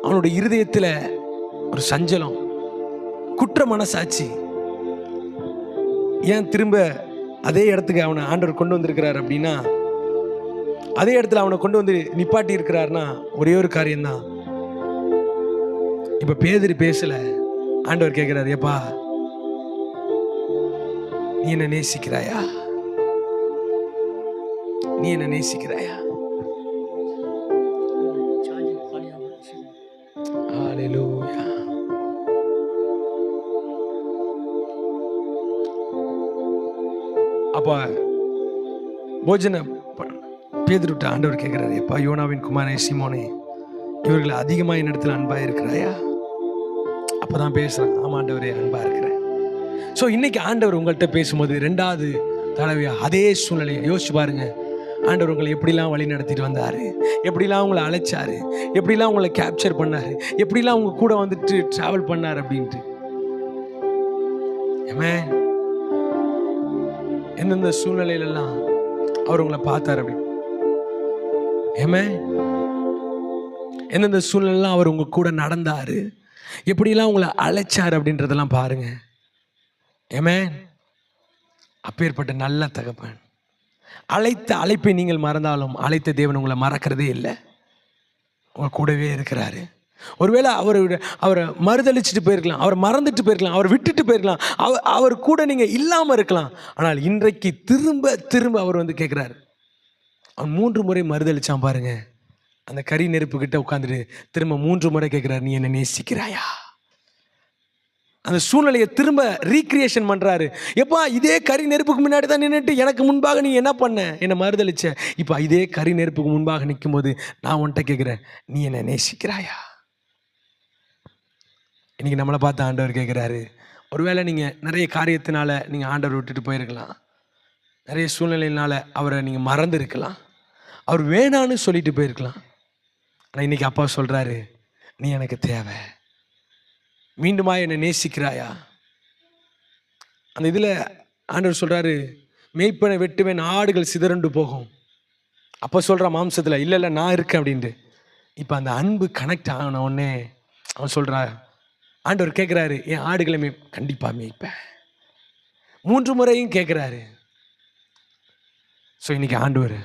Speaker 1: அவனுடைய இருதயத்தில் ஒரு சஞ்சலம், குற்ற மனசாட்சி. ஏன் திரும்ப அதே இடத்துக்கு அவனை ஆண்டவர் கொண்டு வந்திருக்கிறார் அப்படின்னா, அதே இடத்துல அவனை கொண்டு வந்து நிப்பாட்டி இருக்கிறாருன்னா ஒரே ஒரு காரியம்தான். இப்போ பேதுரு பேசல. ஆண்டவர் கேட்கிறார், ஏப்பா நீ என்ன நேசிக்கிறாயா? நீ என்ன நேசிக்கிறாயா? ஹல்லேலூயா. அப்பா போஜன பேதுருட்ட ஆண்டவர் கேட்கிறாரு, எப்பா யோனாவின் குமாரனே சீமோனே, இவர்கள் அதிகமாக என்னிடத்தில் அன்பா இருக்கிறாயா? அப்பதான் பேசுறேன், ஆமா ஆண்டவரே அன்பா இருக்கிறேன். ஸோ இன்னைக்கு ஆண்டவர் உங்கள்கிட்ட பேசும்போது 2வது தடவையா அதே சூழ்நிலையை யோசிச்சு பாருங்க. ஆண்டவர் உங்களை எப்படிலாம் வழி நடத்திட்டு வந்தாரு, எப்படிலாம் உங்களை அழைச்சாரு, எப்படிலாம் உங்களை கேப்சர் பண்ணாரு, எப்படிலாம் உங்க கூட வந்துட்டு டிராவல் பண்ணார் அப்படின்ட்டு. ஆமென். எந்தெந்த சூழ்நிலையிலெல்லாம் அவர் உங்களை பார்த்தார் அப்படி. ஆமென். எந்தெந்த சூழ்நிலையெல்லாம் அவர் உங்க கூட நடந்தாரு, எப்படிலாம் உங்களை அழைச்சார் அப்படின்றதெல்லாம் பாருங்க. ஆமென். அப்பேற்பட்ட நல்ல தகப்பன். அழைத்த அழைப்பை நீங்கள் மறந்தாலும் அழைத்த தேவன் உங்களை மறக்கிறதே இல்லை. உங்க கூடவே இருக்கிறாரு. ஒருவேளை அவரை மறுதளிச்சுட்டு போயிருக்கலாம், அவர் மறந்துட்டு போயிருக்கலாம், அவர் விட்டுட்டு போயிருக்கலாம், அவர் கூட நீங்க இல்லாம இருக்கலாம். ஆனால் இன்றைக்கு திரும்ப திரும்ப அவர் வந்து கேட்கிறாரு. அவன் 3 முறை மறுதளிச்சான் பாருங்க. அந்த கரி நெருப்பு கிட்ட உட்காந்துட்டு திரும்ப 3 முறை கேட்கிறாரு, நீ என்ன நேசிக்கிறாயா? அந்த சூழ்நிலையை திரும்ப ரீக்ரியேஷன் பண்றாரு. எப்பா இதே கரி நெருப்புக்கு முன்னாடி தான் நின்றுட்டு எனக்கு முன்பாக நீ என்ன பண்ண? என்னை மறுதளிச்ச. இப்போ இதே கரி நெருப்புக்கு முன்பாக நிற்கும் போது நான் உன்கிட்ட கேட்கிறேன், நீ என்ன நேசிக்கிறாயா? இன்னைக்கு நம்மளை பார்த்து ஆண்டவர் கேட்குறாரு. ஒருவேளை நீங்கள் நிறைய காரியத்தினால நீங்கள் ஆண்டவர் விட்டுட்டு போயிருக்கலாம், நிறைய சூழ்நிலையினால அவரை நீங்கள் மறந்து இருக்கலாம், அவர் வேணான்னு சொல்லிட்டு போயிருக்கலாம். ஆனால் இன்னைக்கு அப்பா சொல்கிறாரு, நீ எனக்கு தேவை, மீண்டுமா என்னை நேசிக்கிறாயா? அந்த இதில் ஆண்டவர் சொல்கிறாரு, மேய்ப்பனை வெட்டுவேன் ஆடுகள் சிதறண்டு போகும். அப்போ சொல்கிற மாம்சத்தில் இல்லை இல்லை நான் இருக்கேன் அப்படின்ட்டு. இப்போ அந்த அன்பு கனெக்ட் ஆன உடனே அவன் சொல்கிறா, ஆண்டவர் கேட்குறாரு, என் ஆடுகளை கண்டிப்பாக மேய்ப்பேன். 3 முறையும் கேட்குறாரு. ஸோ இன்னைக்கு ஆண்டவர்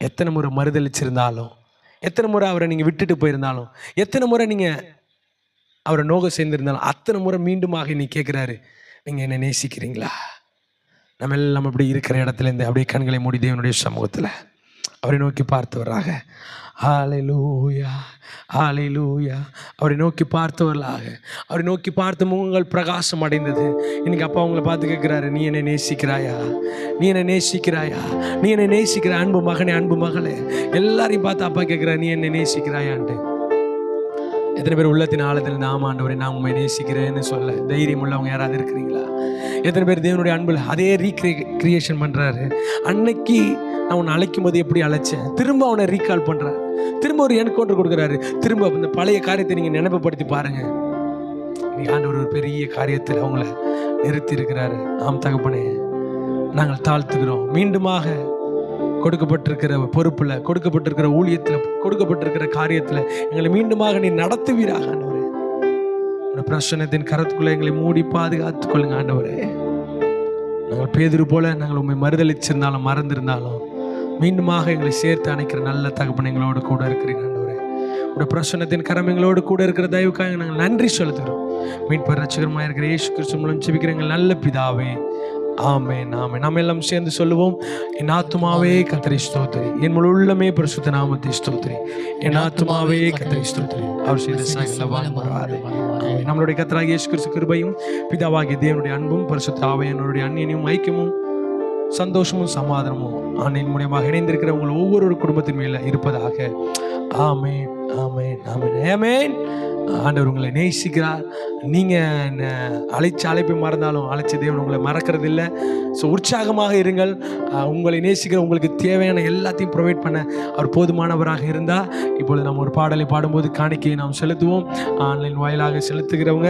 Speaker 1: எத்தனை முறை மறுதளிச்சிருந்தாலும், எத்தனை முறை அவரை நீங்கள் விட்டுட்டு போயிருந்தாலும், எத்தனை முறை நீங்கள் அவரை நோக சேர்ந்திருந்தாலும், அத்தனை முறை மீண்டுமாக நீ கேட்குறாரு, நீங்கள் என்ன நேசிக்கிறீங்களா? நம்ம எல்லாம் அப்படி இருக்கிற இடத்துல இருந்து அப்படியே கண்களை மூடி தேவனுடைய சமூகத்தில் அவரை நோக்கி பார்த்தவராக. ஹalleluya, ஹalleluya. அவரை நோக்கி பார்த்தவர்களாக, அவரை நோக்கி பார்த்த முகங்கள் பிரகாசம் அடைந்தது. இன்னைக்கு அப்பா உங்களை பார்த்து கேட்குறாரு, நீ என்னை நேசிக்கிறாயா? நீ என்னை நேசிக்கிறாயா? நீ என்னை நேசிக்கிற அன்பு மகனே, அன்பு மகளே. எல்லாரையும் பார்த்து அப்பா கேட்குறாரு, நீ என்னை நேசிக்கிறாயான்ட்டு. எத்தனை பேர் உள்ளத்தின் ஆழத்தில் நாம ஆண்டவரை நான் உண்மை நேசிக்கிறேன்னு சொல்ல தைரியம் உள்ளவங்க யாராவது இருக்கிறீங்களா? எத்தனை பேர் தேவனுடைய அன்பில் அதே ரீக்ரியேஷன் பண்ணுறாரு? அன்னைக்கு நான் உன்னை அழைக்கும் போது எப்படி அழைச்சேன், திரும்ப அவனை ரீகால் பண்ணுறாரு, திரும்ப ஒரு என்கவுண்டர் கொடுக்குறாரு. திரும்ப இந்த பழைய காரியத்தை நீங்கள் நினைவுபடுத்தி பாருங்கள். நீ ஆண்டவர் ஒரு பெரிய காரியத்தில் அவங்கள நிறுத்தி இருக்கிறாரு. ஆம் தகப்பனே, நாங்கள் தாழ்த்துக்கிறோம். மீண்டுமாக கொடுக்கப்பட்டிருக்கிற பொறுப்பில், கொடுக்கப்பட்டிருக்கிற ஊழியத்தில், கொடுக்கப்பட்டிருக்கிற காரியத்தில் எங்களை மீண்டுமாக நீ நடத்துவீராக ஆண்டவரே. உடைய பிரசன்னத்தின் கரத்துக்குள்ளே எங்களை மூடி பாதுகாத்துக் கொள்ளுங்க ஆண்டவரே. நாங்கள் பேதுரு போல நாங்கள் உண்மை மறுதளிச்சிருந்தாலும் மறந்திருந்தாலும் மீண்டுமாக எங்களை சேர்த்து அணைக்கிற நல்ல தகப்பன் எங்களோடு கூட இருக்கிறீங்க ஆண்டவரே. உடைய பிரசன்னத்தின் கரம் எங்களோடு கூட இருக்கிற தயவுக்காக நாங்கள் நன்றி செலுத்துகிறோம். மீட்பர் ரட்சகருமாய் இருக்கிற இயேசு கிறிஸ்து மூலம் ஜெபிக்கிற எங்கள் நல்ல பிதாவே, ஆமென், ஆமென். நாம் எல்லாம் சேர்ந்து சொல்லுவோம். என் ஆத்துமாவே கர்த்தரை ஸ்தோத்திரி, என் முழு உள்ளமே பரிசுத்த நாமத்தை ஸ்தோத்திரி. என் ஆத்துமாவே கர்த்தரை ஸ்தோத்திரி, அவர் செய்த சகல மறவாதே. நம்மளுடைய கர்த்தராகிய இயேசு கிறிஸ்து கிருபையும் பிதாவாகிய தேவனுடைய அன்பும் பரிசுத்த ஆவியானவருடைய அந்நியமும் ஐக்கியமும் சந்தோஷமும் சமாதானமும் ஆன்லைன் மூலமாக இணைந்திருக்கிற உங்கள் ஒவ்வொரு குடும்பத்தின் மேல இருப்பதாக. ஆமென், ஆமென், ஆமென், ஆமென். ஆண்டவர் உங்களை நேசிக்கிறார். நீங்கள் அழைப்பை மறந்தாலும் அழைச்ச தேவன் உங்களை மறக்கிறது இல்லை. ஸோ உற்சாகமாக இருங்கள். உங்களை நேசிக்கிற உங்களுக்கு தேவையான எல்லாத்தையும் ப்ரொவைட் பண்ண அவர் போதுமானவராக இருந்தால், இப்பொழுது நம்ம ஒரு பாடலை பாடும்போது காணிக்கையை நாம் செலுத்துவோம். ஆன்லைன் வாயிலாக செலுத்துகிறவங்க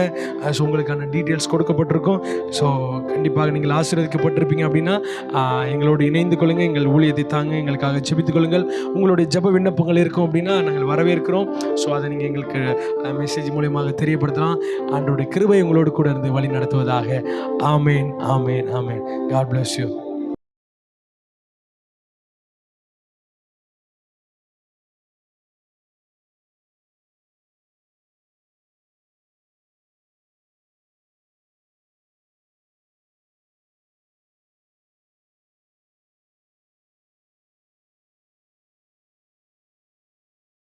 Speaker 1: ஸோ உங்களுக்கான டீட்டெயில்ஸ் கொடுக்கப்பட்டிருக்கும். ஸோ கண்டிப்பாக நீங்கள் ஆசீர்வதிக்கப்பட்டிருப்பீங்க அப்படின்னா எங்களோடு இணைந்து கொள்ளுங்கள், எங்கள் ஊழியத்தை தாங்க, எங்களுக்காக ஜெபித்துக் கொள்ளுங்கள். உங்களுடைய ஜெப விண்ணப்பங்கள் இருக்கும் அப்படின்னா நாங்கள் வரவேற்கிறோம். ஸோ அதை நீங்கள் எங்களுக்கு மெசேஜ் மூலமாக தெரியப்படுத்தலாம். ஆண்டவருடைய கிருபை உங்களோடு கூட இருந்து வழி நடத்துவதாக. ஆமேன், ஆமேன், ஆமேன். God bless you.